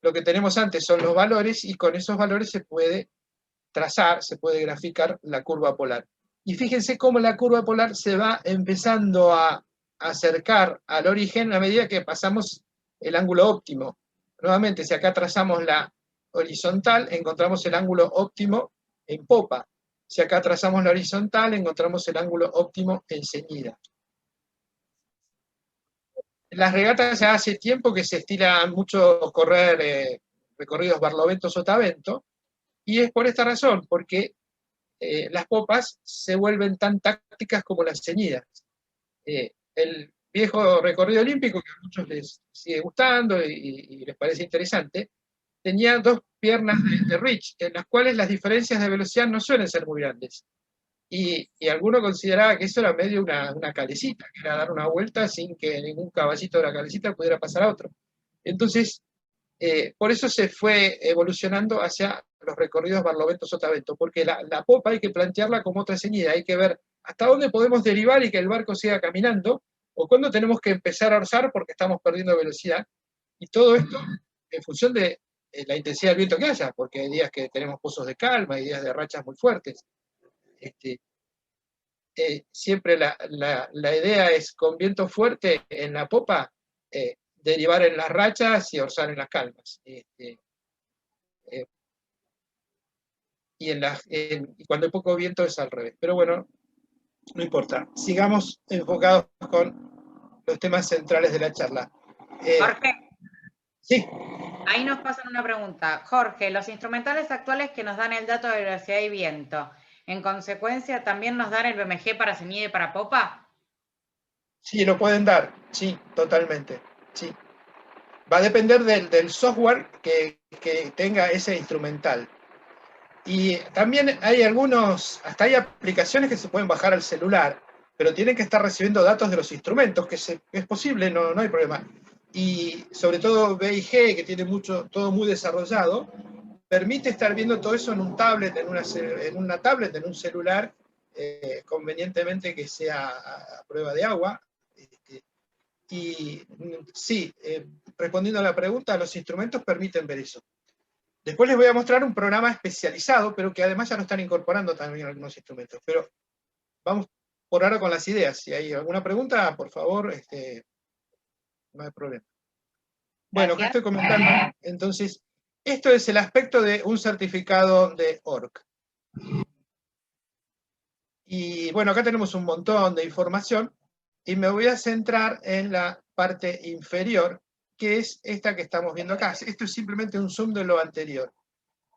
Lo que tenemos antes son los valores y con esos valores se puede trazar, se puede graficar la curva polar. Y fíjense cómo la curva polar se va empezando a acercar al origen a medida que pasamos el ángulo óptimo. Nuevamente, si acá trazamos la horizontal, encontramos el ángulo óptimo en popa. Si acá trazamos la horizontal, encontramos el ángulo óptimo en ceñida. Las regatas ya hace tiempo que se estila mucho correr recorridos barlovento-sotavento, y es por esta razón, porque las popas se vuelven tan tácticas como las ceñidas. El viejo recorrido olímpico, que a muchos les sigue gustando y les parece interesante, tenía dos piernas de Rich, en las cuales las diferencias de velocidad no suelen ser muy grandes. Y alguno consideraba que eso era medio una calecita, que era dar una vuelta sin que ningún caballito de la calecita pudiera pasar a otro. Entonces, por eso se fue evolucionando hacia los recorridos barlovento-sotavento, porque la popa hay que plantearla como otra ceñida, hay que ver hasta dónde podemos derivar y que el barco siga caminando, o cuándo tenemos que empezar a orzar porque estamos perdiendo velocidad, y todo esto en función de la intensidad del viento que haya, porque hay días que tenemos pozos de calma, hay días de rachas muy fuertes. Siempre la idea es, con viento fuerte en la popa, derivar en las rachas y orzar en las calmas. Y cuando hay poco viento es al revés. Pero bueno, no importa. Sigamos enfocados con los temas centrales de la charla. Jorge. Sí. Ahí nos pasan una pregunta. Jorge, los instrumentales actuales que nos dan el dato de velocidad y viento, en consecuencia, ¿también nos dan el BMG para ceñida y para popa? Sí, lo pueden dar. Sí, totalmente. Sí. Va a depender del software que tenga ese instrumental. Y también hay hasta hay aplicaciones que se pueden bajar al celular, pero tienen que estar recibiendo datos de los instrumentos, que es posible, no hay problema. Y sobre todo BIG, que tiene todo muy desarrollado, permite estar viendo todo eso en un tablet, en una tablet, en un celular, convenientemente que sea a prueba de agua. Y sí, respondiendo a la pregunta, los instrumentos permiten ver eso. Después les voy a mostrar un programa especializado, pero que además ya lo están incorporando también algunos instrumentos. Pero vamos por ahora con las ideas. Si hay alguna pregunta, por favor, no hay problema. Bueno, acá estoy comentando. Entonces, esto es el aspecto de un certificado de ORC. Y bueno, acá tenemos un montón de información, y me voy a centrar en la parte inferior, que es esta que estamos viendo acá. Esto es simplemente un zoom de lo anterior.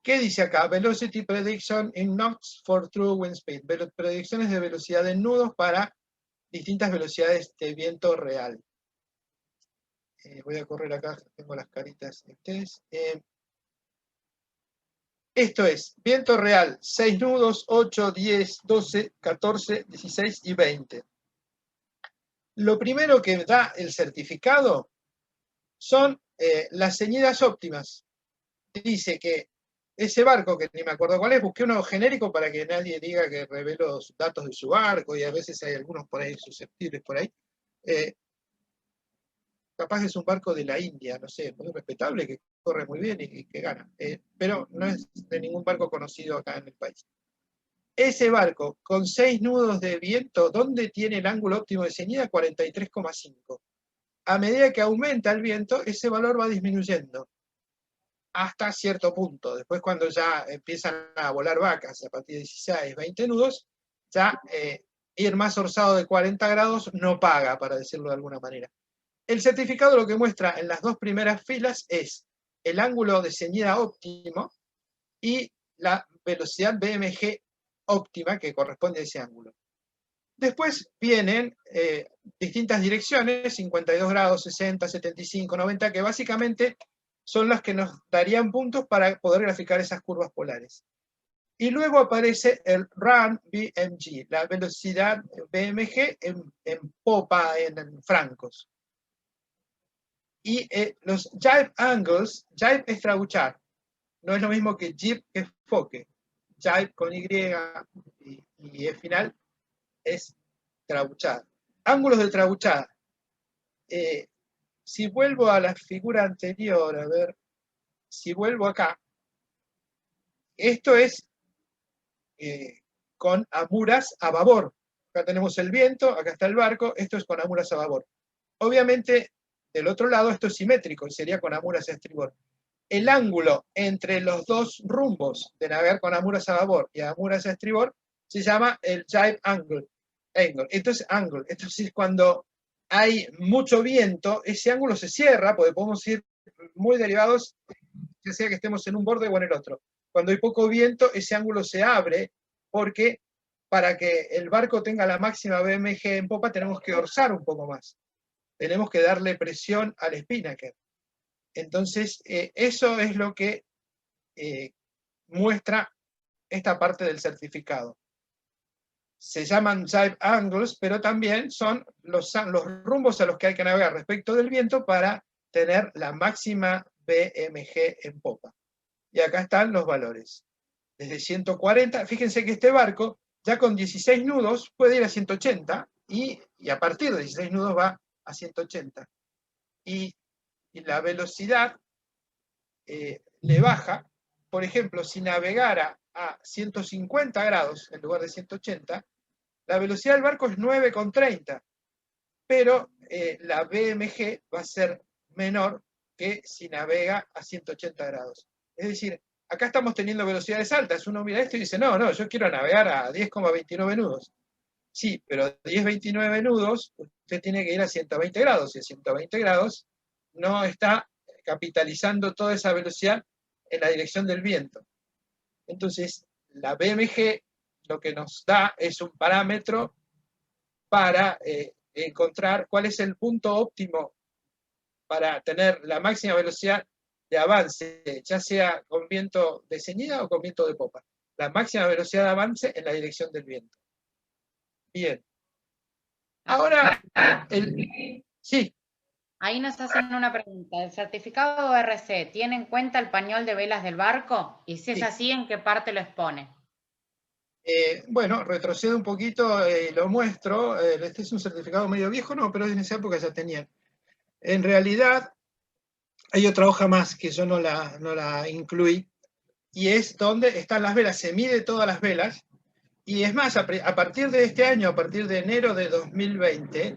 ¿Qué dice acá? Velocity Prediction in knots for true wind speed. Predicciones de velocidad en nudos para distintas velocidades de viento real. Voy a correr acá, tengo las caritas de ustedes. Esto es, viento real, 6 nudos, 8, 10, 12, 14, 16 y 20. Lo primero que da el certificado son las ceñidas óptimas. Dice que ese barco, que ni me acuerdo cuál es, busqué uno genérico para que nadie diga que reveló los datos de su barco, y a veces hay algunos por ahí susceptibles por ahí. Capaz que es un barco de la India, no sé, muy respetable, que corre muy bien y que gana. Pero no es de ningún barco conocido acá en el país. Ese barco, con 6 nudos de viento, ¿dónde tiene el ángulo óptimo de ceñida? 43,5. A medida que aumenta el viento, ese valor va disminuyendo hasta cierto punto. Después, cuando ya empiezan a volar vacas a partir de 16, 20 nudos, ya ir más orzado de 40 grados no paga, para decirlo de alguna manera. El certificado lo que muestra en las dos primeras filas es el ángulo de ceñida óptimo y la velocidad BMG óptima que corresponde a ese ángulo. Después vienen distintas direcciones, 52 grados, 60, 75, 90, que básicamente son las que nos darían puntos para poder graficar esas curvas polares. Y luego aparece el Run BMG, la velocidad BMG en popa, en francos. Y los jibe angles, jibe es trabuchar, no es lo mismo que jib, que es foque. Jibe con Y y el final es trabuchada. Ángulos de trabuchada. Si vuelvo a la figura anterior, a ver, si vuelvo acá, esto es con amuras a babor. Acá tenemos el viento, acá está el barco, esto es con amuras a babor. Obviamente, del otro lado esto es simétrico, y sería con amuras a estribor. El ángulo entre los dos rumbos de navegar con amuras a babor y amuras a estribor se llama el jibe angle. Entonces, cuando hay mucho viento, ese ángulo se cierra, porque podemos ir muy derivados, ya sea que estemos en un borde o en el otro. Cuando hay poco viento, ese ángulo se abre, porque para que el barco tenga la máxima BMG en popa tenemos que orzar un poco más. Tenemos que darle presión al spinnaker. Entonces, eso es lo que muestra esta parte del certificado. Se llaman jibe angles, pero también son los rumbos a los que hay que navegar respecto del viento para tener la máxima BMG en popa. Y acá están los valores. Desde 140, fíjense que este barco, ya con 16 nudos, puede ir a 180, y a partir de 16 nudos va a 180. Y la velocidad le baja. Por ejemplo, si navegara a 150 grados en lugar de 180, la velocidad del barco es 9,30, pero la BMG va a ser menor que si navega a 180 grados. Es decir, acá estamos teniendo velocidades altas. Uno mira esto y dice, no, yo quiero navegar a 10,29 nudos. Sí, pero 10,29 nudos, usted tiene que ir a 120 grados, y a 120 grados no está capitalizando toda esa velocidad en la dirección del viento. Entonces, la BMG lo que nos da es un parámetro para encontrar cuál es el punto óptimo para tener la máxima velocidad de avance, ya sea con viento de ceñida o con viento de popa. La máxima velocidad de avance en la dirección del viento. Bien. Ahora, sí. Ahí nos hacen una pregunta. ¿El certificado RC tiene en cuenta el pañol de velas del barco? Y si es así, ¿en qué parte lo expone? Bueno, retrocedo un poquito, lo muestro. Este es un certificado medio viejo, no, pero en esa época ya tenían. En realidad, hay otra hoja más que yo no la incluí, y es donde están las velas, se mide todas las velas, y es más, a partir de este año, a partir de enero de 2020,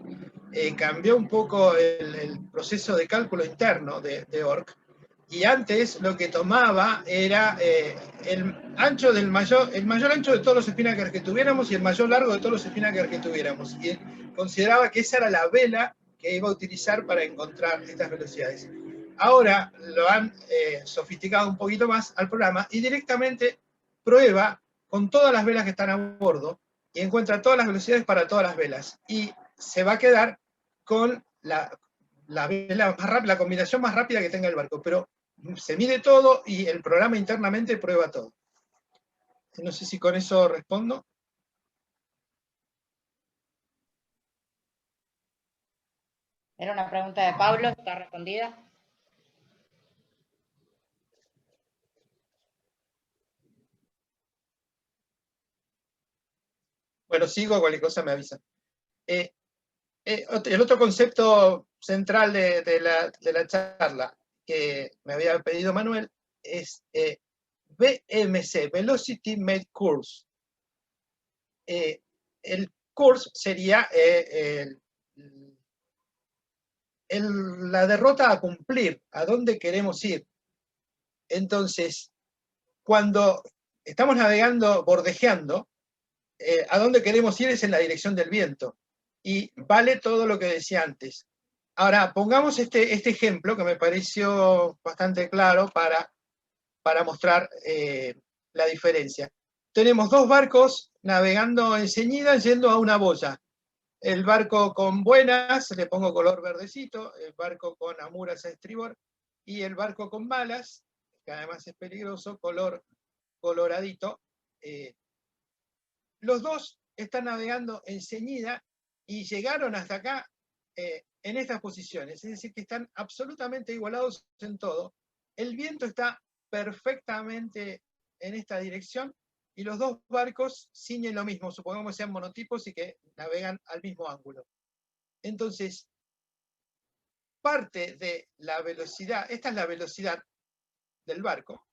cambió un poco el proceso de cálculo interno de ORC, y antes lo que tomaba era el mayor ancho de todos los spinnakers que tuviéramos y el mayor largo de todos los spinnakers que tuviéramos, y consideraba que esa era la vela que iba a utilizar para encontrar estas velocidades. Ahora lo han sofisticado un poquito más al programa y directamente prueba con todas las velas que están a bordo y encuentra todas las velocidades para todas las velas. Y se va a quedar con la vela más rápida, la combinación más rápida que tenga el barco. Pero se mide todo y el programa internamente prueba todo. No sé si con eso respondo. Era una pregunta de Pablo, ¿está respondida? Bueno, sigo, cualquier cosa me avisa. El otro concepto central de la charla que me había pedido Manuel es VMC, Velocity Made Course. El course sería la derrota a cumplir, a dónde queremos ir. Entonces, cuando estamos navegando, bordejeando, a dónde queremos ir es en la dirección del viento. Y vale todo lo que decía antes. Ahora, pongamos este ejemplo que me pareció bastante claro para mostrar la diferencia. Tenemos dos barcos navegando en ceñida yendo a una boya. El barco con buenas, le pongo color verdecito, el barco con amuras a estribor, y el barco con malas, que además es peligroso, color coloradito. Los dos están navegando en ceñida y llegaron hasta acá en estas posiciones, es decir, que están absolutamente igualados en todo. El viento está perfectamente en esta dirección y los dos barcos ciñen lo mismo, supongamos que sean monotipos y que navegan al mismo ángulo. Entonces, parte de la velocidad, esta es la velocidad del barco,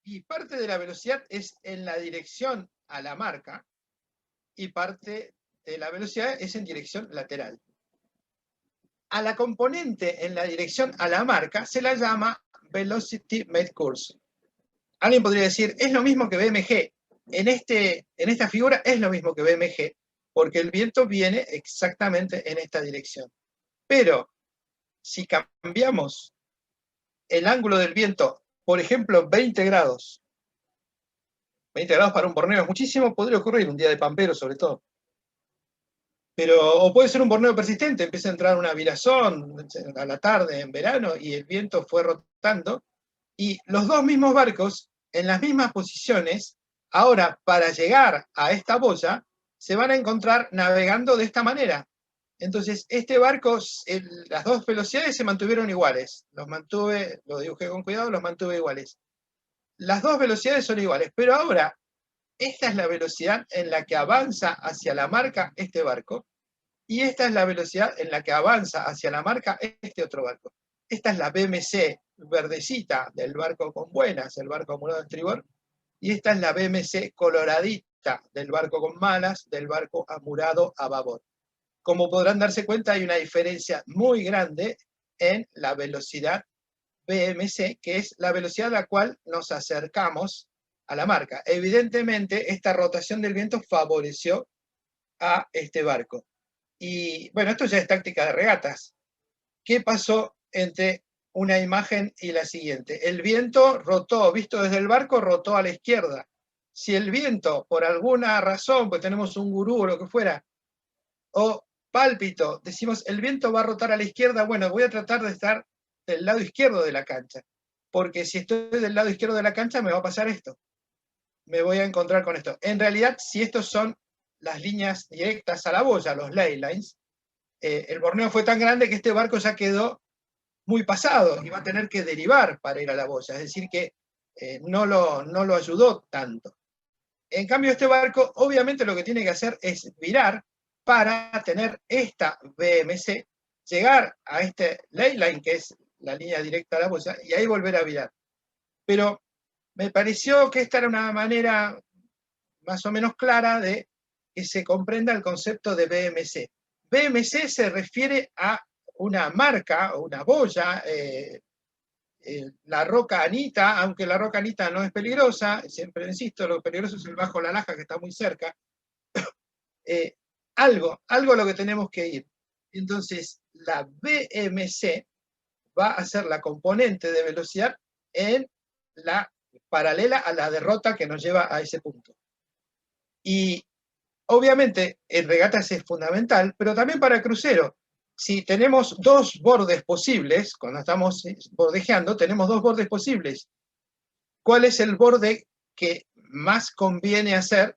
y parte de la velocidad es en la dirección a la marca, y parte de la velocidad es en dirección lateral. A la componente en la dirección a la marca se la llama Velocity Made Course. Alguien podría decir, es lo mismo que BMG. En esta figura es lo mismo que BMG, porque el viento viene exactamente en esta dirección. Pero, si cambiamos el ángulo del viento, por ejemplo, 20 grados para un borneo es muchísimo, podría ocurrir un día de pampero sobre todo. Pero, o puede ser un borneo persistente, empieza a entrar una virazón a la tarde en verano y el viento fue rotando, y los dos mismos barcos en las mismas posiciones, ahora para llegar a esta boya, se van a encontrar navegando de esta manera. Entonces, este barco, las dos velocidades se mantuvieron iguales. Lo dibujé con cuidado, los mantuve iguales. Las dos velocidades son iguales, pero ahora, esta es la velocidad en la que avanza hacia la marca este barco, y esta es la velocidad en la que avanza hacia la marca este otro barco. Esta es la BMC verdecita del barco con buenas, el barco amurado a estribor, y esta es la BMC coloradita del barco con malas, del barco amurado a babor. Como podrán darse cuenta, hay una diferencia muy grande en la velocidad BMC, que es la velocidad a la cual nos acercamos a la marca. Evidentemente, esta rotación del viento favoreció a este barco. Y bueno, esto ya es táctica de regatas. ¿Qué pasó entre una imagen y la siguiente? El viento rotó, visto desde el barco, rotó a la izquierda. Si el viento, por alguna razón, pues tenemos un gurú o lo que fuera, o pálpito, decimos el viento va a rotar a la izquierda, bueno, voy a tratar de estar del lado izquierdo de la cancha, porque si estoy del lado izquierdo de la cancha me va a pasar esto, me voy a encontrar con esto. En realidad, si estos son las líneas directas a la boya, los ley lines, el borneo fue tan grande que este barco ya quedó muy pasado y va a tener que derivar para ir a la boya, es decir que no lo ayudó tanto. En cambio, este barco obviamente lo que tiene que hacer es virar para tener esta BMC, llegar a este ley line, que es la línea directa a la boya, y ahí volver a virar. Pero me pareció que esta era una manera más o menos clara de que se comprenda el concepto de BMC. BMC se refiere a una marca o una boya, la roca Anita, aunque la roca Anita no es peligrosa, siempre insisto, lo peligroso es el Bajo La Laja que está muy cerca, algo a lo que tenemos que ir. Entonces, la BMC va a ser la componente de velocidad en la paralela a la derrota que nos lleva a ese punto. Y obviamente en regatas es fundamental, pero también para crucero. Si tenemos dos bordes posibles, cuando estamos bordejeando, tenemos dos bordes posibles. ¿Cuál es el borde que más conviene hacer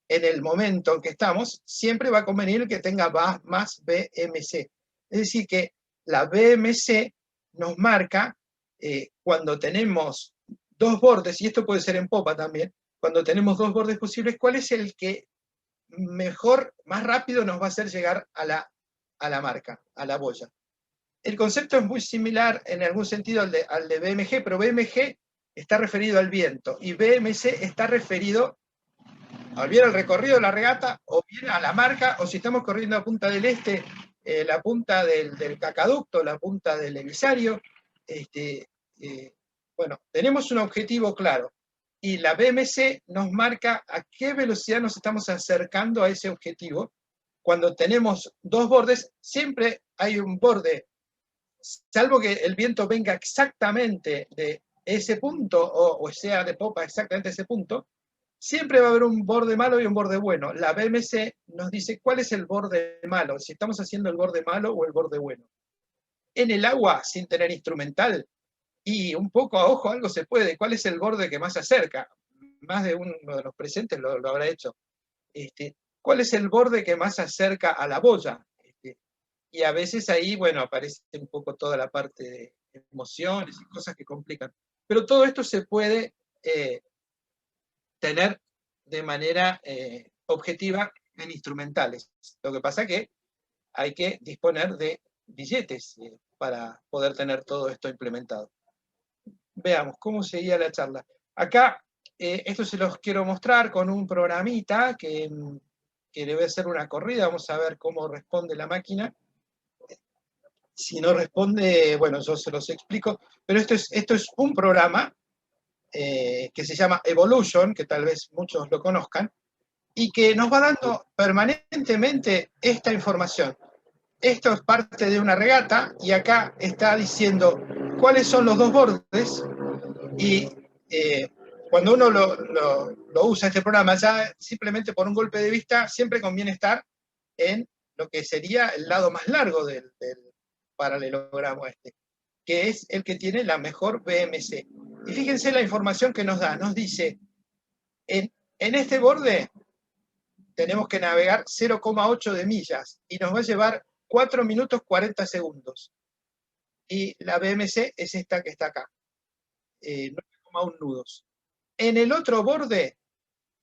en el momento en que estamos? Siempre va a convenir que tenga más BMC. Es decir, que la BMC nos marca cuando tenemos dos bordes, y esto puede ser en popa también, cuando tenemos dos bordes posibles, ¿cuál es el que mejor, más rápido nos va a hacer llegar a la marca, a la boya? El concepto es muy similar en algún sentido al de BMG, pero BMG está referido al viento y BMC está referido o bien al recorrido de la regata, o bien a la marca, o si estamos corriendo a Punta del Este, la punta del Cacaducto, la punta del Emisario. Bueno, tenemos un objetivo claro, y la BMC nos marca a qué velocidad nos estamos acercando a ese objetivo. Cuando tenemos dos bordes, siempre hay un borde, salvo que el viento venga exactamente de ese punto, o sea de popa exactamente ese punto, siempre va a haber un borde malo y un borde bueno. La BMC nos dice cuál es el borde malo, si estamos haciendo el borde malo o el borde bueno. En el agua, sin tener instrumental, y un poco a ojo algo se puede, ¿cuál es el borde que más se acerca? Más de uno de los presentes lo habrá hecho. ¿Cuál es el borde que más se acerca a la boya? Y a veces ahí, bueno, aparece un poco toda la parte de emociones y cosas que complican. Pero todo esto se puede tener de manera objetiva en instrumentales. Lo que pasa es que hay que disponer de billetes para poder tener todo esto implementado. Veamos cómo seguía la charla. Acá, esto se los quiero mostrar con un programita que le voy a hacer una corrida. Vamos a ver cómo responde la máquina. Si no responde, bueno, yo se los explico. Pero esto es un programa que se llama Evolution, que tal vez muchos lo conozcan, y que nos va dando permanentemente esta información. Esto es parte de una regata, y acá está diciendo cuáles son los dos bordes, y cuando uno lo usa este programa, ya simplemente por un golpe de vista, siempre conviene estar en lo que sería el lado más largo del paralelogramo que es el que tiene la mejor BMC. Y fíjense la información que nos da, nos dice, en este borde tenemos que navegar 0,8 de millas, y nos va a llevar 4 minutos 40 segundos. Y la BMC es esta que está acá, 9,1 nudos. En el otro borde,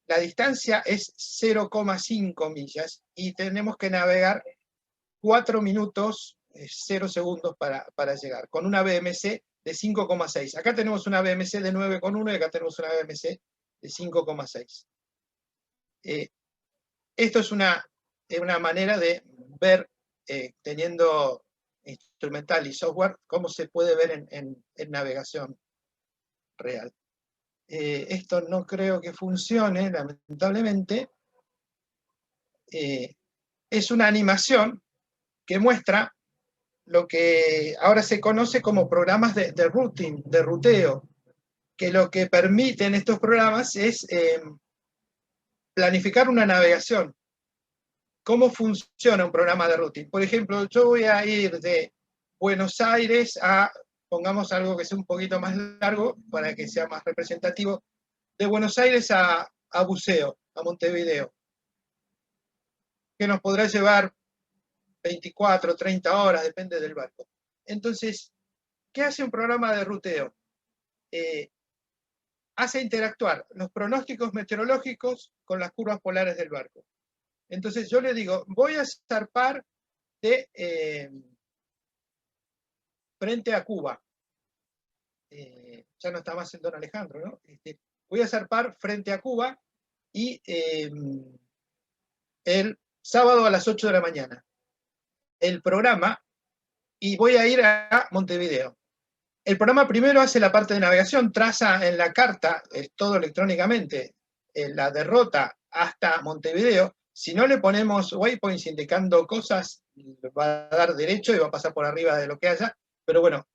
la distancia es 0,5 millas, y tenemos que navegar 4 minutos 0 segundos para llegar, con una BMC de 5,6. Acá tenemos una BMC de 9,1 y acá tenemos una BMC de 5,6. Esto es una manera de ver, teniendo instrumental y software, cómo se puede ver en navegación real. Esto no creo que funcione, lamentablemente. Es una animación que muestra lo que ahora se conoce como programas de routing, de ruteo, que lo que permiten estos programas es planificar una navegación. ¿Cómo funciona un programa de routing? Por ejemplo, yo voy a ir de Buenos Aires a, pongamos algo que sea un poquito más largo, para que sea más representativo, de Buenos Aires a Buceo, a Montevideo, que nos podrá llevar 24, 30 horas, depende del barco. Entonces, ¿qué hace un programa de ruteo? Hace interactuar los pronósticos meteorológicos con las curvas polares del barco. Entonces yo le digo, voy a zarpar de frente a Cuba. ya no está más el don Alejandro, ¿no? Voy a zarpar frente a Cuba y el sábado a las 8 de la mañana. El programa, y voy a ir a Montevideo. El programa primero hace la parte de navegación, traza en la carta, todo electrónicamente, la derrota hasta Montevideo. Si no le ponemos waypoints indicando cosas, va a dar derecho y va a pasar por arriba de lo que haya, pero bueno,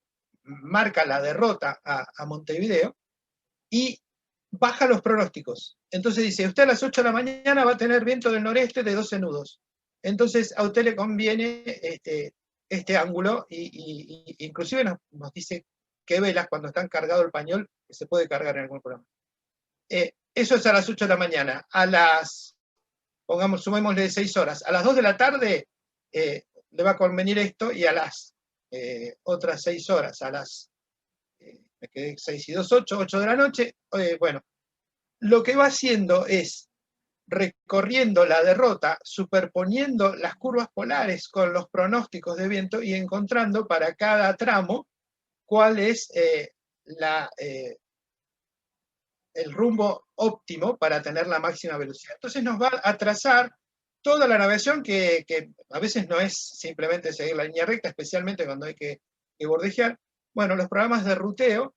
marca la derrota a Montevideo y baja los pronósticos. Entonces dice, usted a las 8 de la mañana va a tener viento del noreste de 12 nudos. Entonces a usted le conviene este ángulo, y inclusive nos dice qué velas cuando están cargado el pañol, que se puede cargar en algún programa. Eso es a las 8 de la mañana. A las, sumémosle 6 horas. A las 2 de la tarde le va a convenir esto, y a las otras 6 horas, a las, me quedé 6 y 2, 8 de la noche, bueno, lo que va haciendo es recorriendo la derrota, superponiendo las curvas polares con los pronósticos de viento y encontrando para cada tramo cuál es el rumbo óptimo para tener la máxima velocidad. Entonces nos va a trazar toda la navegación, que a veces no es simplemente seguir la línea recta, especialmente cuando hay que bordejar. Bueno, los programas de ruteo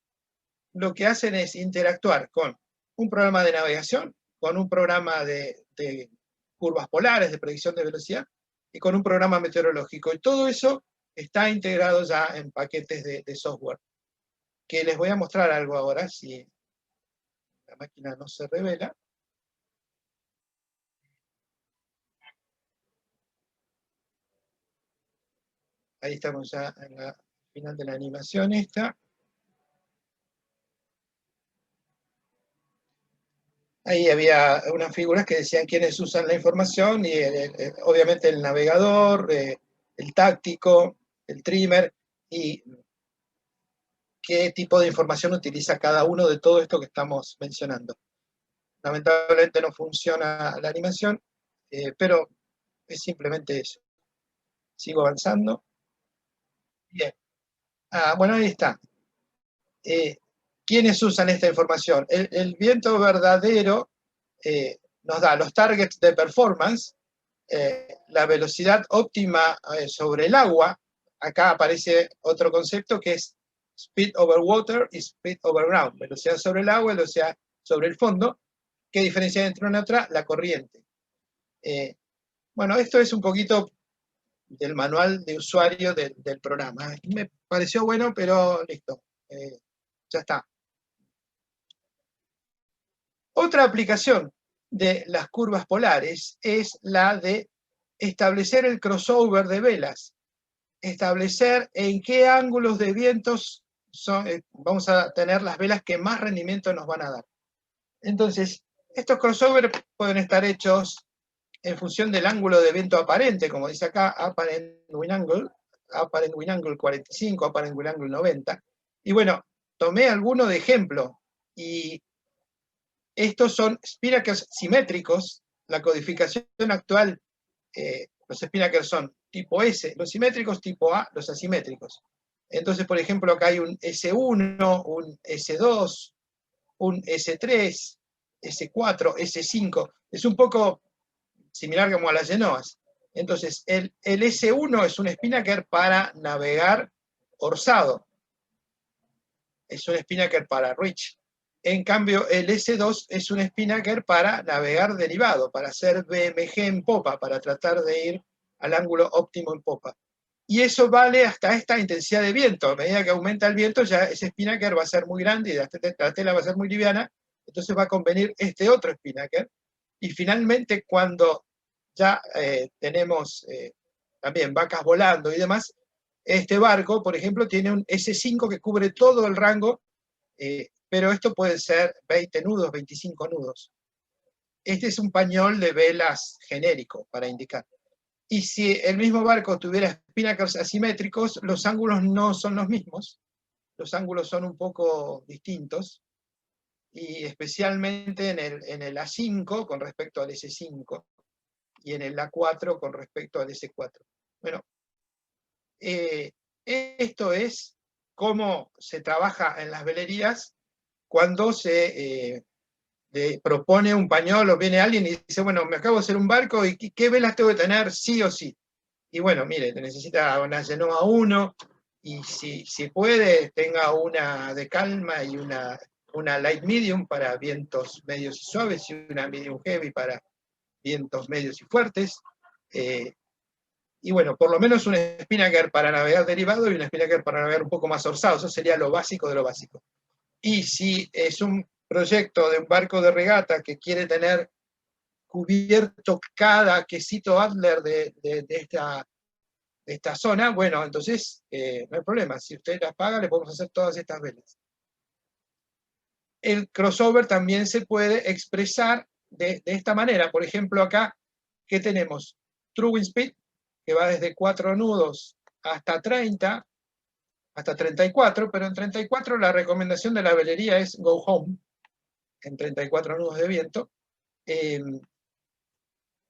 lo que hacen es interactuar con un programa de navegación, con un programa de curvas polares, de predicción de velocidad, y con un programa meteorológico. Y todo eso está integrado ya en paquetes de software, que les voy a mostrar algo ahora, si la máquina no se revela. Ahí estamos ya en la final de la animación esta. Ahí había unas figuras que decían quiénes usan la información, y obviamente el navegador, el táctico, el trimmer, y qué tipo de información utiliza cada uno de todo esto que estamos mencionando. Lamentablemente no funciona la animación, pero es simplemente eso. Sigo avanzando. Bien. Bueno, ahí está. ¿Quiénes usan esta información? El viento verdadero nos da los targets de performance, la velocidad óptima sobre el agua. Acá aparece otro concepto que es speed over water y speed over ground. Velocidad sobre el agua y velocidad sobre el fondo. ¿Qué diferencia entre una y otra? La corriente. Bueno, esto es un poquito del manual de usuario del programa. Me pareció bueno, pero listo. Ya está. Otra aplicación de las curvas polares es la de establecer el crossover de velas. Establecer en qué ángulos de vientos vamos a tener las velas que más rendimiento nos van a dar. Entonces, estos crossovers pueden estar hechos en función del ángulo de viento aparente, como dice acá, apparent wind angle 45, apparent wind angle 90. Y bueno, tomé alguno de ejemplo, y estos son spinnakers simétricos. La codificación actual, los spinnakers son tipo S, los simétricos, tipo A, los asimétricos. Entonces, por ejemplo, acá hay un S1, un S2, un S3, S4, S5. Es un poco similar como a las Genoas. Entonces, el S1 es un spinnaker para navegar orzado. Es un spinnaker para reach. En cambio, el S2 es un spinnaker para navegar derivado, para hacer BMG en popa, para tratar de ir al ángulo óptimo en popa. Y eso vale hasta esta intensidad de viento. A medida que aumenta el viento, ya ese spinnaker va a ser muy grande y la tela va a ser muy liviana, entonces va a convenir este otro spinnaker. Y finalmente, cuando ya tenemos también vacas volando y demás, este barco, por ejemplo, tiene un S5 que cubre todo el rango, pero esto puede ser 20 nudos, 25 nudos. Este es un pañol de velas genérico para indicar. Y si el mismo barco tuviera spinnakers asimétricos, los ángulos no son los mismos, los ángulos son un poco distintos, y especialmente en el A5 con respecto al S5, y en el A4 con respecto al S4. Bueno, esto es cómo se trabaja en las velerías cuando se le propone un pañuelo, viene alguien y dice, bueno, me acabo de hacer un barco, ¿y qué velas tengo que tener sí o sí? Y bueno, mire, te necesita una Genoa 1, y si puede, tenga una de calma y una light medium para vientos medios y suaves, y una medium heavy para vientos medios y fuertes. Y bueno, por lo menos un spinnaker para navegar derivado y un spinnaker para navegar un poco más orzado. Eso sería lo básico de lo básico. Y si es un proyecto de un barco de regata que quiere tener cubierto cada quesito Adler de esta zona, bueno, entonces no hay problema. Si usted las paga, le podemos hacer todas estas velas. El crossover también se puede expresar de esta manera. Por ejemplo, acá, ¿qué tenemos? True Wind Speed, que va desde 4 nudos hasta 30, hasta 34, pero en 34 la recomendación de la velería es go home, en 34 nudos de viento.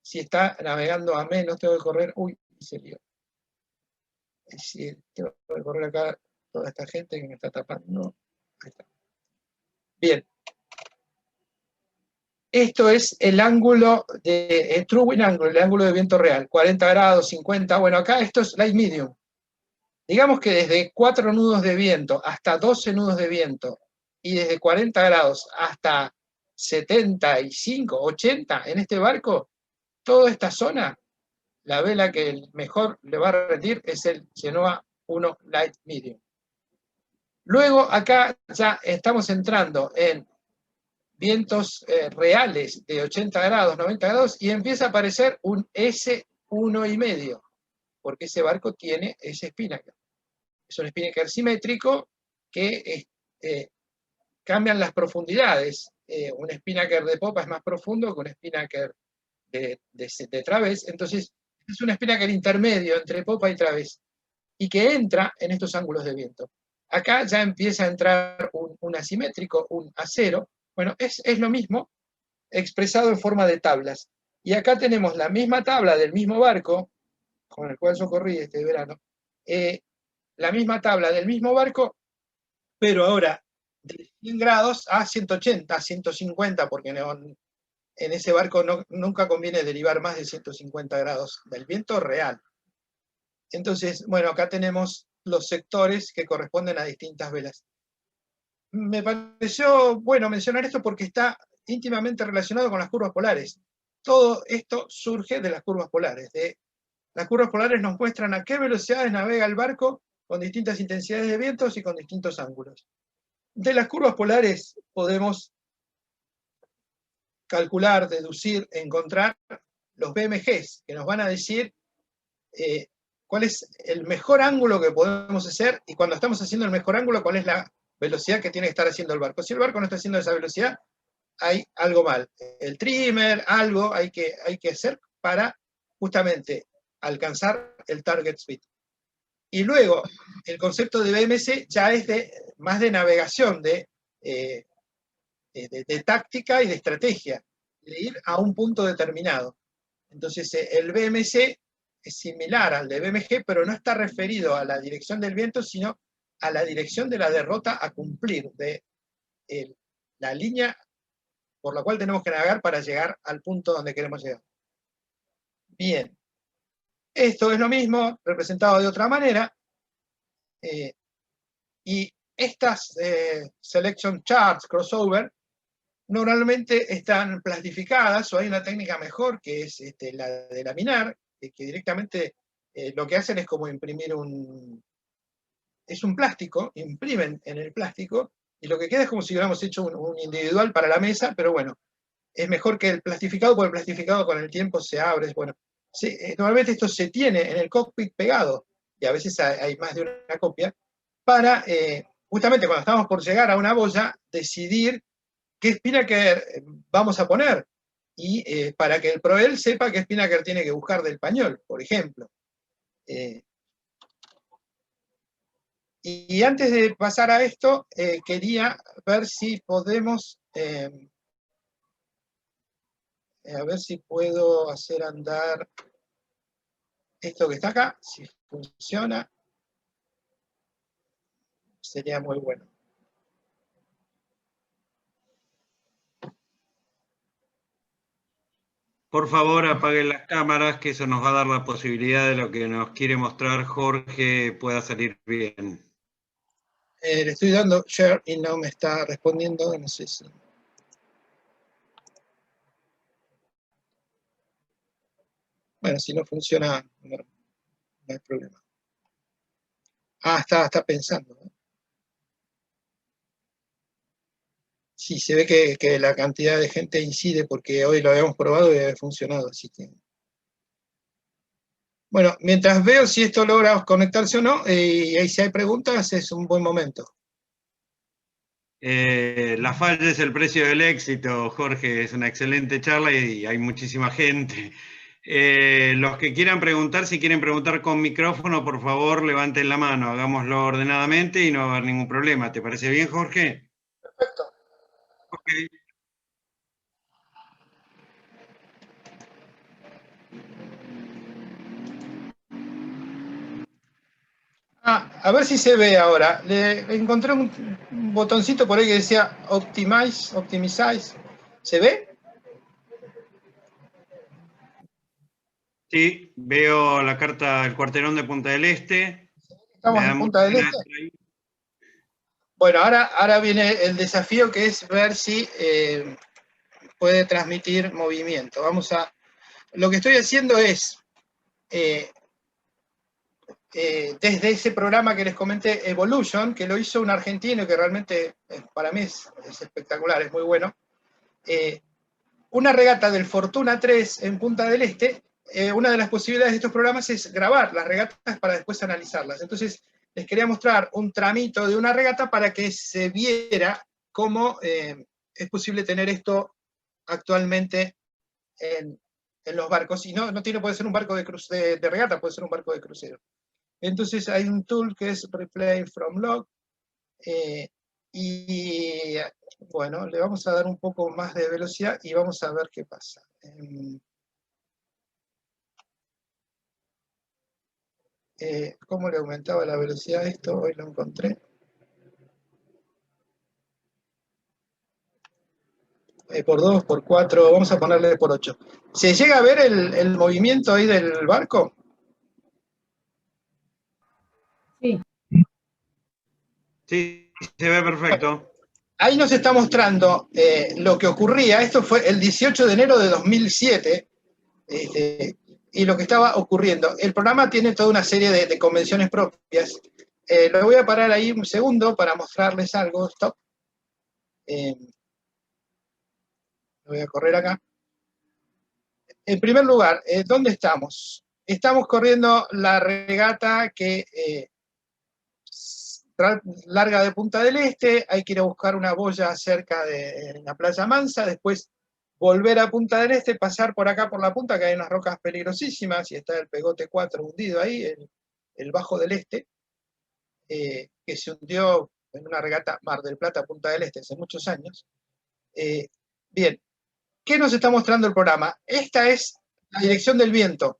Si está navegando a menos, tengo que correr, uy, se lió. Si tengo que correr acá toda esta gente que me está tapando. Ahí está. Bien. Esto es el ángulo de true wind angle, el ángulo de viento real, 40 grados, 50, bueno, acá esto es light medium. Digamos que desde 4 nudos de viento hasta 12 nudos de viento, y desde 40 grados hasta 75, 80, en este barco, toda esta zona, la vela que mejor le va a rendir es el Genoa 1 Light Medium. Luego acá ya estamos entrando en vientos reales de 80 grados, 90 grados, y empieza a aparecer un S1,5, porque ese barco tiene ese spinnaker. Es un spinnaker simétrico que cambian las profundidades. Un spinnaker de popa es más profundo que un spinnaker de través, entonces es un spinnaker intermedio entre popa y través, y que entra en estos ángulos de viento. Acá ya empieza a entrar un asimétrico, un acero. Bueno, es lo mismo, expresado en forma de tablas. Y acá tenemos la misma tabla del mismo barco, con el cual yo corrí este verano, la misma tabla del mismo barco, pero ahora de 100 grados a 180, 150, porque en ese barco nunca conviene derivar más de 150 grados del viento real. Entonces, bueno, acá tenemos los sectores que corresponden a distintas velas. Me pareció bueno mencionar esto porque está íntimamente relacionado con las curvas polares. Todo esto surge de las curvas polares. Las curvas polares nos muestran a qué velocidades navega el barco con distintas intensidades de vientos y con distintos ángulos. De las curvas polares podemos calcular, deducir, encontrar los BMGs, que nos van a decir cuál es el mejor ángulo que podemos hacer, y cuando estamos haciendo el mejor ángulo, cuál es la velocidad que tiene que estar haciendo el barco. Si el barco no está haciendo esa velocidad, hay algo mal. El trimmer, algo hay que hacer para justamente alcanzar el target speed. Y luego, el concepto de BMC ya es más de navegación, de táctica y de estrategia, de ir a un punto determinado. Entonces, el BMC es similar al de BMG, pero no está referido a la dirección del viento, sino a la dirección de la derrota a cumplir, de la línea por la cual tenemos que navegar para llegar al punto donde queremos llegar. Bien. Esto es lo mismo, representado de otra manera, y estas selection charts, crossover, normalmente están plastificadas, o hay una técnica mejor, que es la de laminar, que directamente lo que hacen es como imprimir es un plástico, imprimen en el plástico, y lo que queda es como si hubiéramos hecho un individual para la mesa, pero bueno, es mejor que el plastificado, porque el plastificado con el tiempo se abre. Bueno, normalmente esto se tiene en el cockpit pegado, y a veces hay más de una copia, para justamente cuando estamos por llegar a una boya, decidir qué spinnaker vamos a poner, y para que el proel sepa qué spinnaker tiene que buscar del pañol, por ejemplo. Y antes de pasar a esto, quería ver si podemos, a ver si puedo hacer andar esto que está acá, si funciona. sería muy bueno. Por favor, apaguen las cámaras, que eso nos va a dar la posibilidad de lo que nos quiere mostrar Jorge pueda salir bien. Le estoy dando share y no me está respondiendo, no sé si... Bueno, si no funciona, no hay problema. Ah, está pensando, ¿no? Sí, se ve que la cantidad de gente incide porque hoy lo habíamos probado y había funcionado, así que... Bueno, mientras veo si esto logra conectarse o no, y ahí si hay preguntas es un buen momento. La falla es el precio del éxito, Jorge, es una excelente charla y hay muchísima gente. Los que quieran preguntar, si quieren preguntar con micrófono, por favor, levanten la mano, hagámoslo ordenadamente y no va a haber ningún problema. ¿Te parece bien, Jorge? Perfecto. Ok. A ver si se ve ahora. Le encontré un botoncito por ahí que decía Optimize. ¿Se ve? Sí, veo la carta del cuarterón de Punta del Este. Me Estamos da en mucha Punta del ganas Este. de estar ahí. Bueno, ahora viene el desafío, que es ver si puede transmitir movimiento. Lo que estoy haciendo es, desde ese programa que les comenté, Evolution, que lo hizo un argentino que realmente para mí es espectacular, es muy bueno, una regata del Fortuna 3 en Punta del Este. Una de las posibilidades de estos programas es grabar las regatas para después analizarlas. Entonces, les quería mostrar un tramito de una regata para que se viera cómo es posible tener esto actualmente en los barcos. Y no puede ser un barco de regata, puede ser un barco de crucero. Entonces, hay un tool que es Replay from Log. Y bueno, le vamos a dar un poco más de velocidad y vamos a ver qué pasa. ¿Cómo le aumentaba la velocidad a esto? Hoy lo encontré. Por 2, por 4, vamos a ponerle por 8. ¿Se llega a ver el movimiento ahí del barco? Sí. Sí, se ve perfecto. Ahí nos está mostrando lo que ocurría. Esto fue el 18 de enero de 2007. Y lo que estaba ocurriendo. El programa tiene toda una serie de convenciones propias. Lo voy a parar ahí un segundo para mostrarles algo. Stop. Lo voy a correr acá. En primer lugar, ¿dónde estamos? Estamos corriendo la regata que larga de Punta del Este. Hay que ir a buscar una boya cerca de la Playa Mansa, después volver a Punta del Este, pasar por acá por la punta, que hay unas rocas peligrosísimas, y está el Pegote 4 hundido ahí, el Bajo del Este, que se hundió en una regata Mar del Plata, Punta del Este, hace muchos años. Bien, ¿qué nos está mostrando el programa? Esta es la dirección del viento.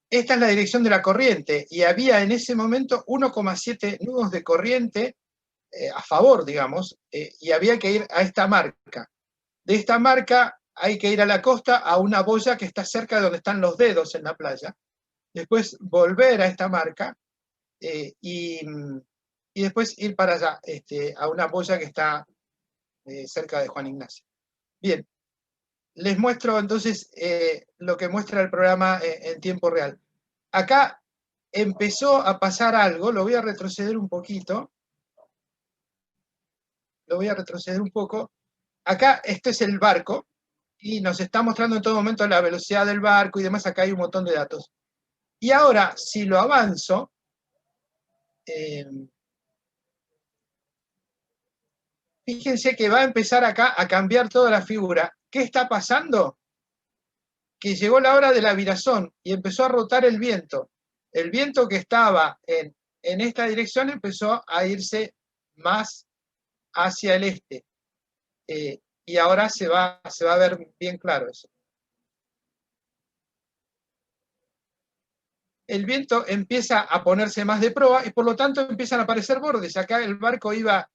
Esta es la dirección de la corriente, y había en ese momento 1,7 nudos de corriente a favor, digamos, y había que ir a esta marca. De esta marca hay que ir a la costa, a una boya que está cerca de donde están los dedos en la playa. Después volver a esta marca y después ir para allá, a una boya que está cerca de Juan Ignacio. Bien, les muestro entonces lo que muestra el programa en tiempo real. Acá empezó a pasar algo, lo voy a retroceder un poquito. Lo voy a retroceder un poco. Acá este es el barco, y nos está mostrando en todo momento la velocidad del barco y demás. Acá hay un montón de datos. Y ahora, si lo avanzo, fíjense que va a empezar acá a cambiar toda la figura. ¿Qué está pasando? Que llegó la hora de la virazón y empezó a rotar el viento. El viento que estaba en esta dirección empezó a irse más hacia el este. Y ahora se va a ver bien claro eso. el viento empieza a ponerse más de proa y por lo tanto empiezan a aparecer bordes. Acá el barco iba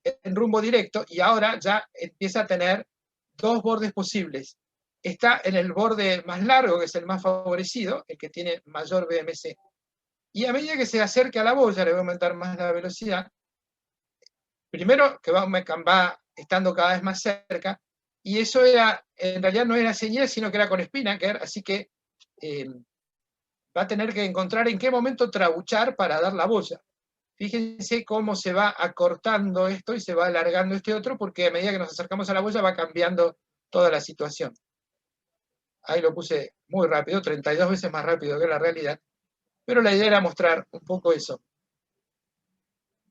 en rumbo directo y ahora ya empieza a tener dos bordes posibles. Está en el borde más largo, que es el más favorecido, el que tiene mayor BMC. Y a medida que se acerca a la boya, le voy a aumentar más la velocidad. Primero que va estando cada vez más cerca, y eso era, en realidad no era señal, sino que era con Spinnaker, así que va a tener que encontrar en qué momento trabuchar para dar la boya. Fíjense cómo se va acortando esto y se va alargando este otro, porque a medida que nos acercamos a la boya va cambiando toda la situación. Ahí lo puse muy rápido, 32 veces más rápido que la realidad, pero la idea era mostrar un poco eso.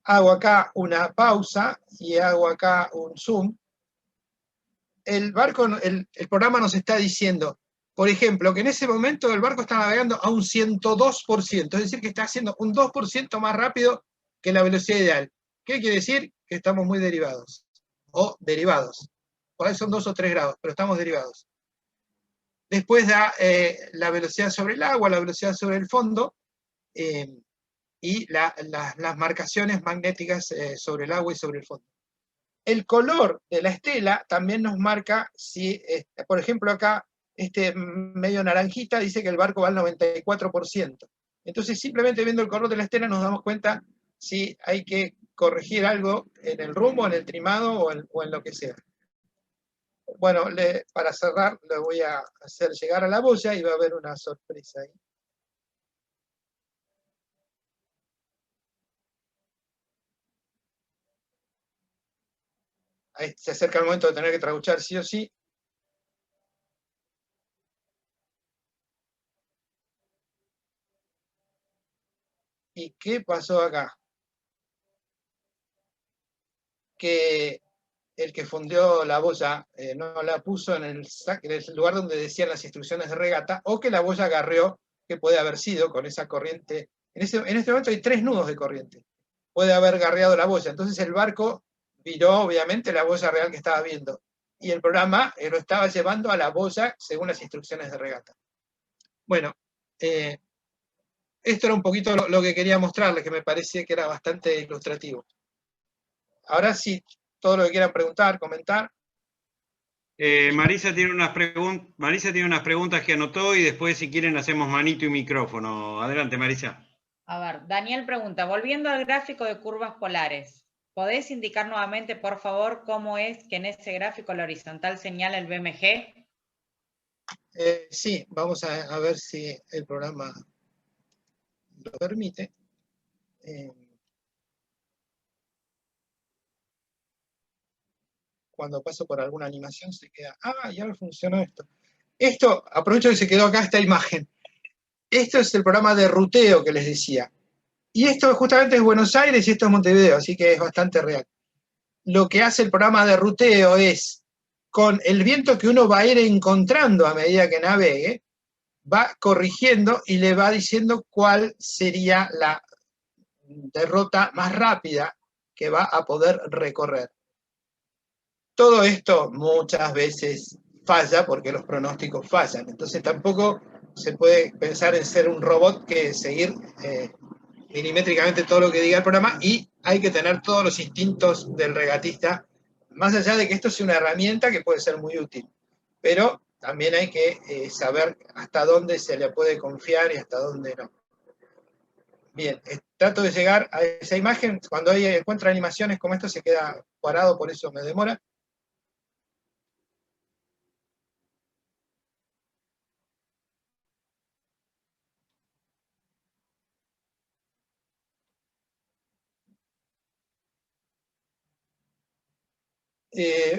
Hago acá una pausa y hago acá un zoom. El programa nos está diciendo, por ejemplo, que en ese momento el barco está navegando a un 102%, es decir, que está haciendo un 2% más rápido que la velocidad ideal. ¿Qué quiere decir? Que estamos muy derivados, o derivados. Por ahí son 2 o 3 grados, pero estamos derivados. Después da la velocidad sobre el agua, la velocidad sobre el fondo, y las marcaciones magnéticas sobre el agua y sobre el fondo. El color de la estela también nos marca si, por ejemplo, acá, este medio naranjita dice que el barco va al 94%. Entonces, simplemente viendo el color de la estela nos damos cuenta si hay que corregir algo en el rumbo, en el trimado o en lo que sea. Bueno, para cerrar, le voy a hacer llegar a la boya y va a haber una sorpresa ahí. Ahí se acerca el momento de tener que trabuchar sí o sí. ¿Y qué pasó acá? Que el que fundió la boya no la puso en el lugar donde decían las instrucciones de regata, o que la boya agarreó, que puede haber sido con esa corriente. En este momento hay 3 nudos de corriente. Puede haber garreado la boya. Entonces el barco viró, obviamente, la boya real que estaba viendo. Y el programa lo estaba llevando a la boya según las instrucciones de regata. Bueno, esto era un poquito lo que quería mostrarles, que me parecía que era bastante ilustrativo. Ahora sí, todo lo que quieran preguntar, comentar. Marisa tiene unas preguntas que anotó y después, si quieren, hacemos manito y micrófono. Adelante, Marisa. A ver, Daniel pregunta, volviendo al gráfico de curvas polares, ¿podés indicar nuevamente, por favor, cómo es que en ese gráfico la horizontal señala el BMG? Sí, vamos a ver si el programa lo permite. Cuando paso por alguna animación se queda, ya me funcionó esto. Esto, aprovecho que se quedó acá esta imagen. Esto es el programa de ruteo que les decía. Y esto justamente es Buenos Aires y esto es Montevideo, así que es bastante real. Lo que hace el programa de ruteo es, con el viento que uno va a ir encontrando a medida que navegue, va corrigiendo y le va diciendo cuál sería la derrota más rápida que va a poder recorrer. Todo esto muchas veces falla porque los pronósticos fallan, entonces tampoco se puede pensar en ser un robot que seguir milimétricamente todo lo que diga el programa, y hay que tener todos los instintos del regatista, más allá de que esto sea una herramienta que puede ser muy útil, pero también hay que saber hasta dónde se le puede confiar y hasta dónde no. Bien, trato de llegar a esa imagen. Cuando encuentra animaciones como esto se queda parado, por eso me demora.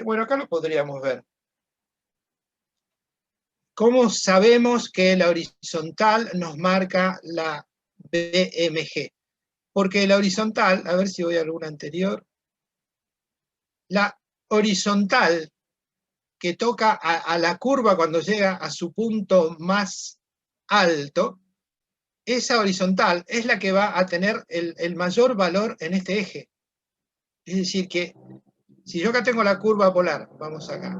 Bueno, acá lo podríamos ver. ¿Cómo sabemos que la horizontal nos marca la BMG? Porque la horizontal, a ver si voy a alguna anterior, la horizontal que toca a la curva cuando llega a su punto más alto, esa horizontal es la que va a tener el mayor valor en este eje. Es decir que, si yo acá tengo la curva polar, vamos acá,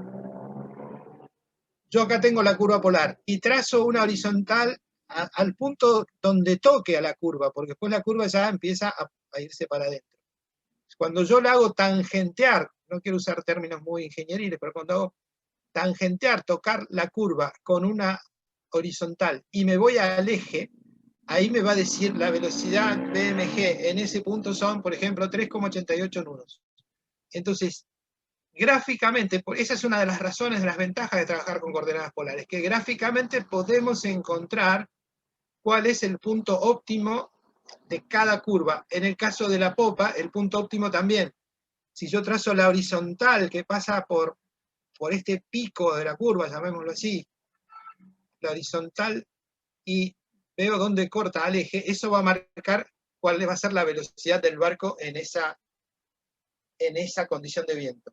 yo acá tengo la curva polar y trazo una horizontal al punto donde toque a la curva, porque después la curva ya empieza a irse para adentro. Cuando yo la hago tangentear, no quiero usar términos muy ingenieriles, pero cuando hago tangentear, tocar la curva con una horizontal y me voy al eje, ahí me va a decir la velocidad BMG en ese punto son, por ejemplo, 3,88 nudos. Entonces, gráficamente, esa es una de las razones, de las ventajas de trabajar con coordenadas polares, que gráficamente podemos encontrar cuál es el punto óptimo de cada curva. En el caso de la popa, el punto óptimo también. Si yo trazo la horizontal que pasa por este pico de la curva, llamémoslo así, la horizontal, y veo dónde corta al eje, eso va a marcar cuál va a ser la velocidad del barco en esa condición de viento.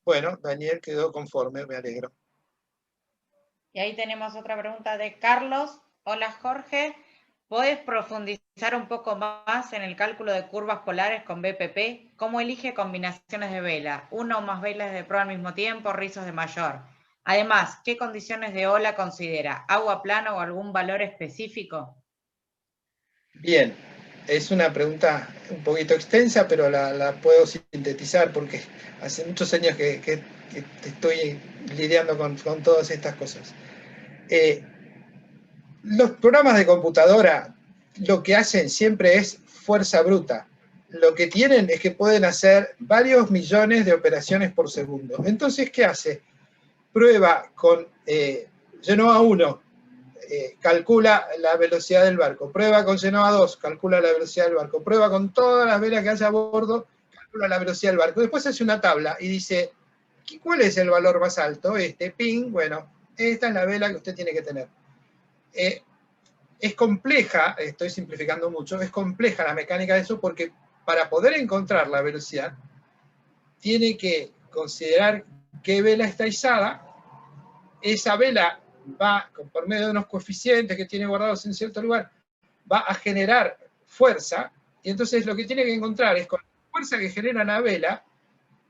Bueno, Daniel quedó conforme, me alegro. Y ahí tenemos otra pregunta de Carlos. Hola Jorge, ¿puedes profundizar un poco más en el cálculo de curvas polares con BPP? ¿Cómo elige combinaciones de vela? ¿Una o más velas de proa al mismo tiempo, rizos de mayor? Además, ¿qué condiciones de ola considera? ¿Agua plana o algún valor específico? Bien, es una pregunta un poquito extensa, pero la puedo sintetizar porque hace muchos años que estoy lidiando con todas estas cosas. Los programas de computadora lo que hacen siempre es fuerza bruta. Lo que tienen es que pueden hacer varios millones de operaciones por segundo. Entonces, ¿qué hace? Prueba con Genoa 1, calcula la velocidad del barco. Prueba con Genoa 2, calcula la velocidad del barco. Prueba con todas las velas que haya a bordo, calcula la velocidad del barco. Después hace una tabla y dice, ¿cuál es el valor más alto? Ping, bueno, esta es la vela que usted tiene que tener. Es compleja, estoy simplificando mucho, es compleja la mecánica de eso porque para poder encontrar la velocidad, tiene que considerar qué vela está izada. Esa vela va, por medio de unos coeficientes que tiene guardados en cierto lugar, va a generar fuerza, y entonces lo que tiene que encontrar es con la fuerza que genera la vela,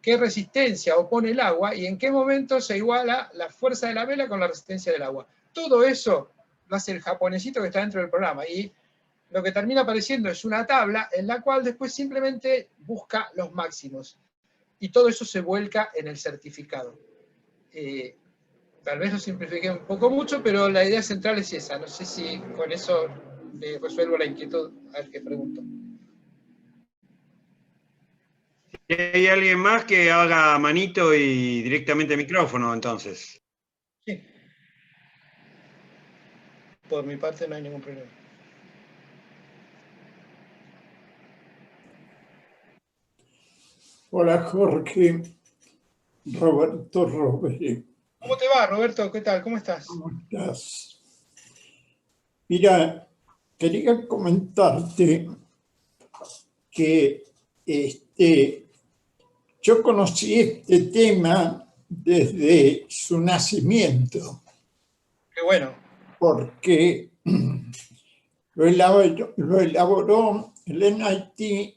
qué resistencia opone el agua, y en qué momento se iguala la fuerza de la vela con la resistencia del agua. Todo eso lo hace el japonesito que está dentro del programa, y lo que termina apareciendo es una tabla en la cual después simplemente busca los máximos, y todo eso se vuelca en el certificado. Tal vez lo simplifiqué un poco mucho, pero la idea central es esa. No sé si con eso le resuelvo la inquietud al que preguntó. ¿Hay alguien más que haga manito y directamente micrófono, entonces? Sí. Por mi parte no hay ningún problema. Hola Jorge, Roberto Robert. ¿Cómo te va, Roberto? ¿Qué tal? ¿Cómo estás? ¿Cómo estás? Mira, quería comentarte que yo conocí este tema desde su nacimiento. Qué bueno. Porque lo elaboró el MIT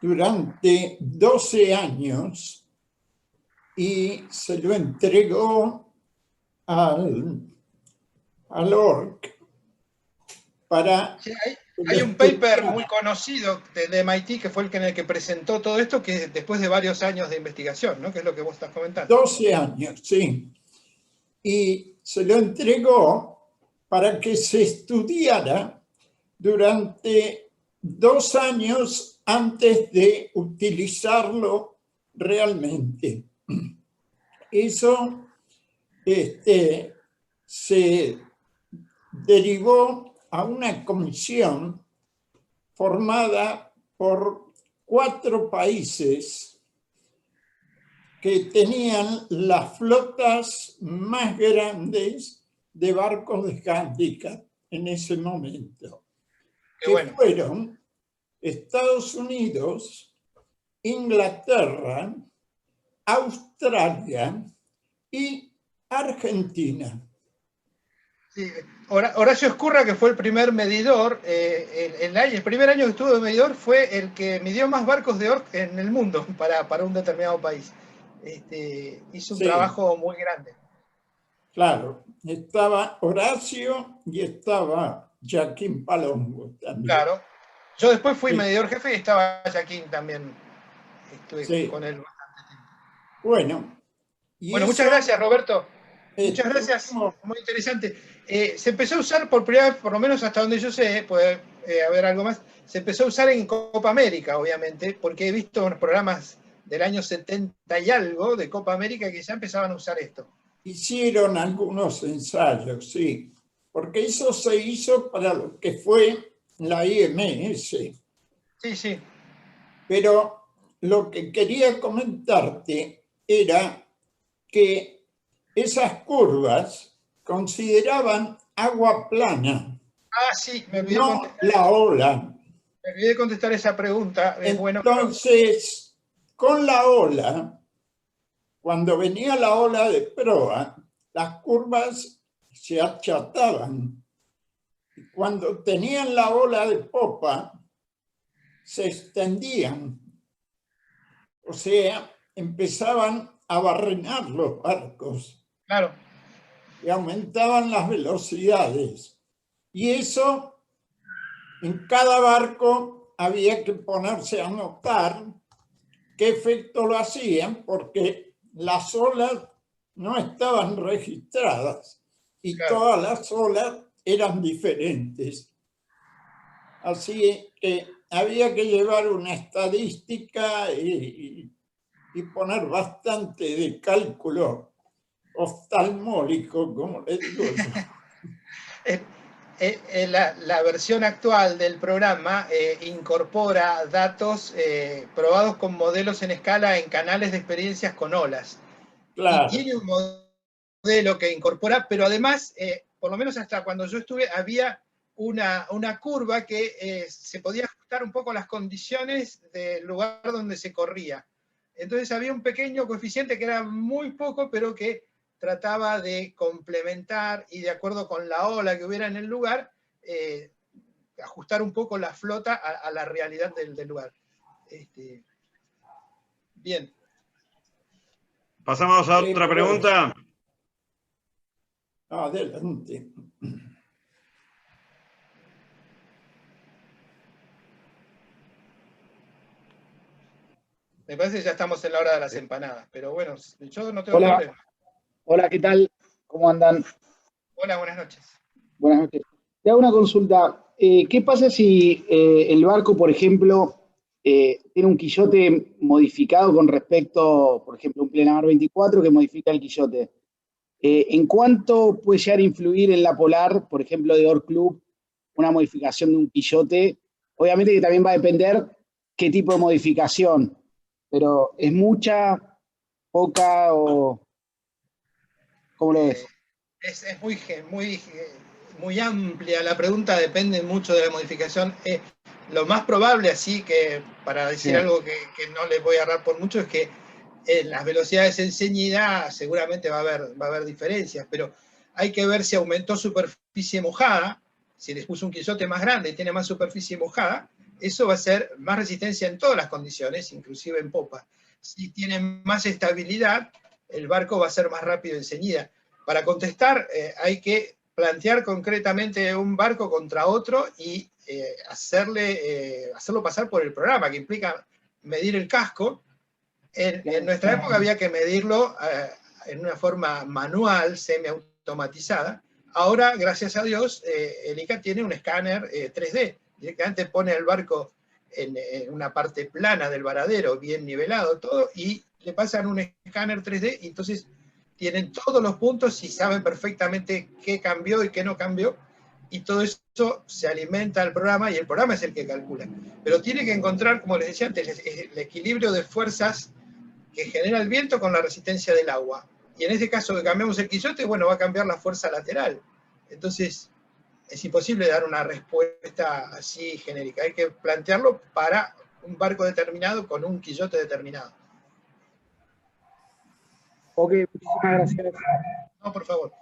durante 12 años y se lo entregó al ORC para... Sí, hay un paper muy conocido de MIT que fue el en el que presentó todo esto, que después de varios años de investigación, ¿no? Que es lo que vos estás comentando. 12 años, sí. Y se lo entregó para que se estudiara durante 2 años antes de utilizarlo realmente. Eso se derivó a una comisión formada por 4 países que tenían las flotas más grandes de barcos de handicap en ese momento. Qué bueno. Fueron Estados Unidos, Inglaterra, Australia y Argentina. Sí. Horacio Ezcurra, que fue el primer medidor, el primer año que estuvo de medidor fue el que midió más barcos de ORC en el mundo para un determinado país. hizo un Sí. trabajo muy grande. Claro, estaba Horacio y estaba Joaquín Palombo también. Claro. Yo después fui Sí. medidor jefe y estaba Jaquín también. Estuve Sí. con él. Bueno, y Bueno, muchas eso gracias, Roberto. Muchas gracias, estuvimos- muy interesante. Se empezó a usar por primera vez, por lo menos hasta donde yo sé, puede haber algo más, se empezó a usar en Copa América, obviamente, porque he visto unos programas del año 70 y algo de Copa América que ya empezaban a usar esto. hicieron algunos ensayos, sí, porque eso se hizo para lo que fue la IMS. Sí, sí, Pero lo que quería comentarte era que esas curvas consideraban agua plana, sí, no la ola. me olvidé de contestar esa pregunta. Es bueno que Entonces, con la ola, cuando venía la ola de proa, las curvas se achataban. Y cuando tenían la ola de popa, se extendían. O sea, empezaban a barrenar los barcos claro, y aumentaban las velocidades. Y eso, en cada barco había que ponerse a notar qué efecto lo hacían, porque las olas no estaban registradas y claro. todas las olas eran diferentes. Así que había que llevar una estadística y poner bastante de cálculo oftalmólico, como le digo yo. La versión actual del programa incorpora datos probados con modelos en escala en canales de experiencias con olas. Y Claro, tiene un modelo que incorpora, pero además, por lo menos hasta cuando yo estuve, había una curva que se podía ajustar un poco a las condiciones del lugar donde se corría. Entonces había un pequeño coeficiente que era muy poco, pero que trataba de complementar y de acuerdo con la ola que hubiera en el lugar, ajustar un poco la flota a la realidad del lugar. Bien. Pasamos a otra pues, pregunta. adelante. Me parece que ya estamos en la hora de las empanadas, pero bueno, yo no tengo problema. Hola, ¿qué tal? ¿Cómo andan? Hola, buenas noches. Buenas noches. Te hago una consulta. ¿Qué pasa si el barco, por ejemplo, tiene un quillote modificado con respecto, por ejemplo, un Plenamar 24 que modifica el quillote? ¿En cuánto puede llegar a influir en la polar, por ejemplo, de Or Club, una modificación de un quillote? Obviamente que también va a depender qué tipo de modificación, pero ¿es mucha, poca o cómo lo ves? Es muy amplia la pregunta, depende mucho de la modificación. Lo más probable, así que para decir Sí. algo que no les voy a errar por mucho, es que en las velocidades en ceñida seguramente va a haber diferencias, pero hay que ver si aumentó superficie mojada, si les puso un quillote más grande y tiene más superficie mojada, eso va a ser más resistencia en todas las condiciones, inclusive en popa. Si tiene más estabilidad, el barco va a ser más rápido en ceñida. Para contestar, hay que plantear concretamente un barco contra otro y hacerlo pasar por el programa, que implica medir el casco. En nuestra época había que medirlo en una forma manual, semiautomatizada. Ahora, gracias a Dios, el ICA tiene un escáner 3D. Directamente pone el barco en una parte plana del varadero, bien nivelado todo, y le pasan un escáner 3D y entonces tienen todos los puntos y saben perfectamente qué cambió y qué no cambió, y todo eso se alimenta al programa y el programa es el que calcula. Pero tiene que encontrar, como les decía antes, el equilibrio de fuerzas que genera el viento con la resistencia del agua. Y en este caso que cambiamos el quillote, bueno, va a cambiar la fuerza lateral. Entonces, es imposible dar una respuesta así genérica. Hay que plantearlo para un barco determinado con un quillote determinado. Ok, muchísimas gracias. No, por favor.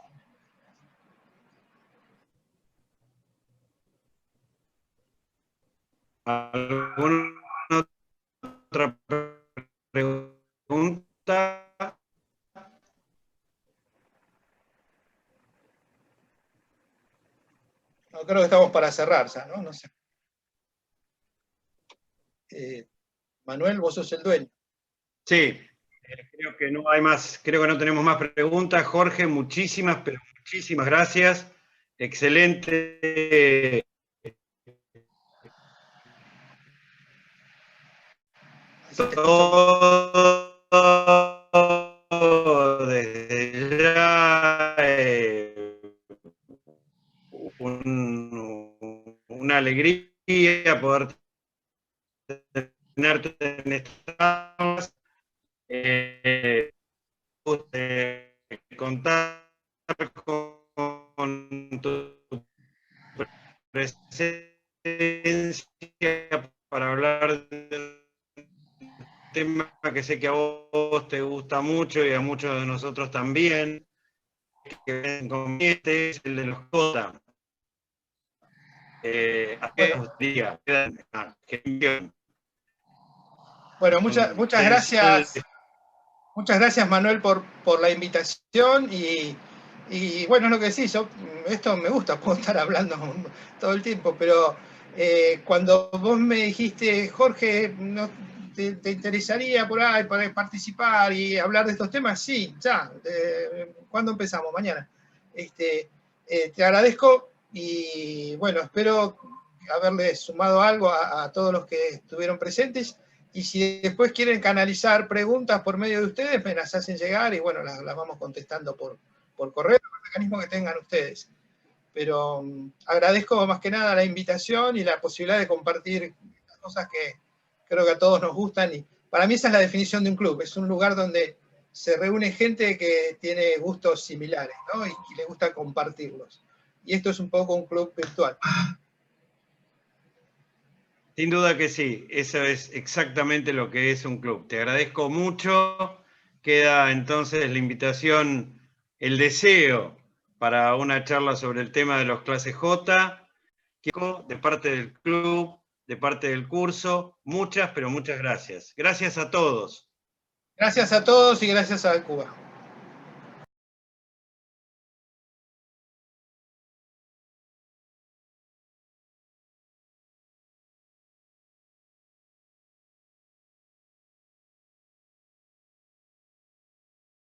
¿Alguna otra pregunta? No, creo que estamos para cerrar ya, ¿no? No sé. Manuel, vos sos el dueño. Sí, creo que no hay más, creo que no tenemos más preguntas. Jorge, muchísimas, pero muchísimas gracias. Excelente. Todo desde ya, una alegría poder tenerte en estas contar con tu presencia para hablar del tema que sé que a vos te gusta mucho y a muchos de nosotros también, que ven con este es el de los Jota. Bueno, muchas gracias. Muchas gracias, Manuel, por la invitación y bueno, es lo que decís, esto me gusta, puedo estar hablando todo el tiempo, pero cuando vos me dijiste, Jorge, ¿no te interesaría por ahí poder participar y hablar de estos temas? Sí, ya. ¿Cuándo empezamos? Mañana. Te agradezco y bueno, espero haberle sumado algo a todos los que estuvieron presentes. Y si después quieren canalizar preguntas por medio de ustedes, me las hacen llegar y bueno, las vamos contestando por correo, por el mecanismo que tengan ustedes. Pero agradezco más que nada la invitación y la posibilidad de compartir las cosas que creo que a todos nos gustan. Y para mí esa es la definición de un club. Es un lugar donde se reúne gente que tiene gustos similares, ¿no? y le gusta compartirlos. Y esto es un poco un club virtual. Sin duda que sí, eso es exactamente lo que es un club. Te agradezco mucho. Queda entonces la invitación, el deseo para una charla sobre el tema de los clases J, de parte del club, de parte del curso. Muchas, pero muchas gracias. Gracias a todos. Gracias a todos y gracias a Cuba.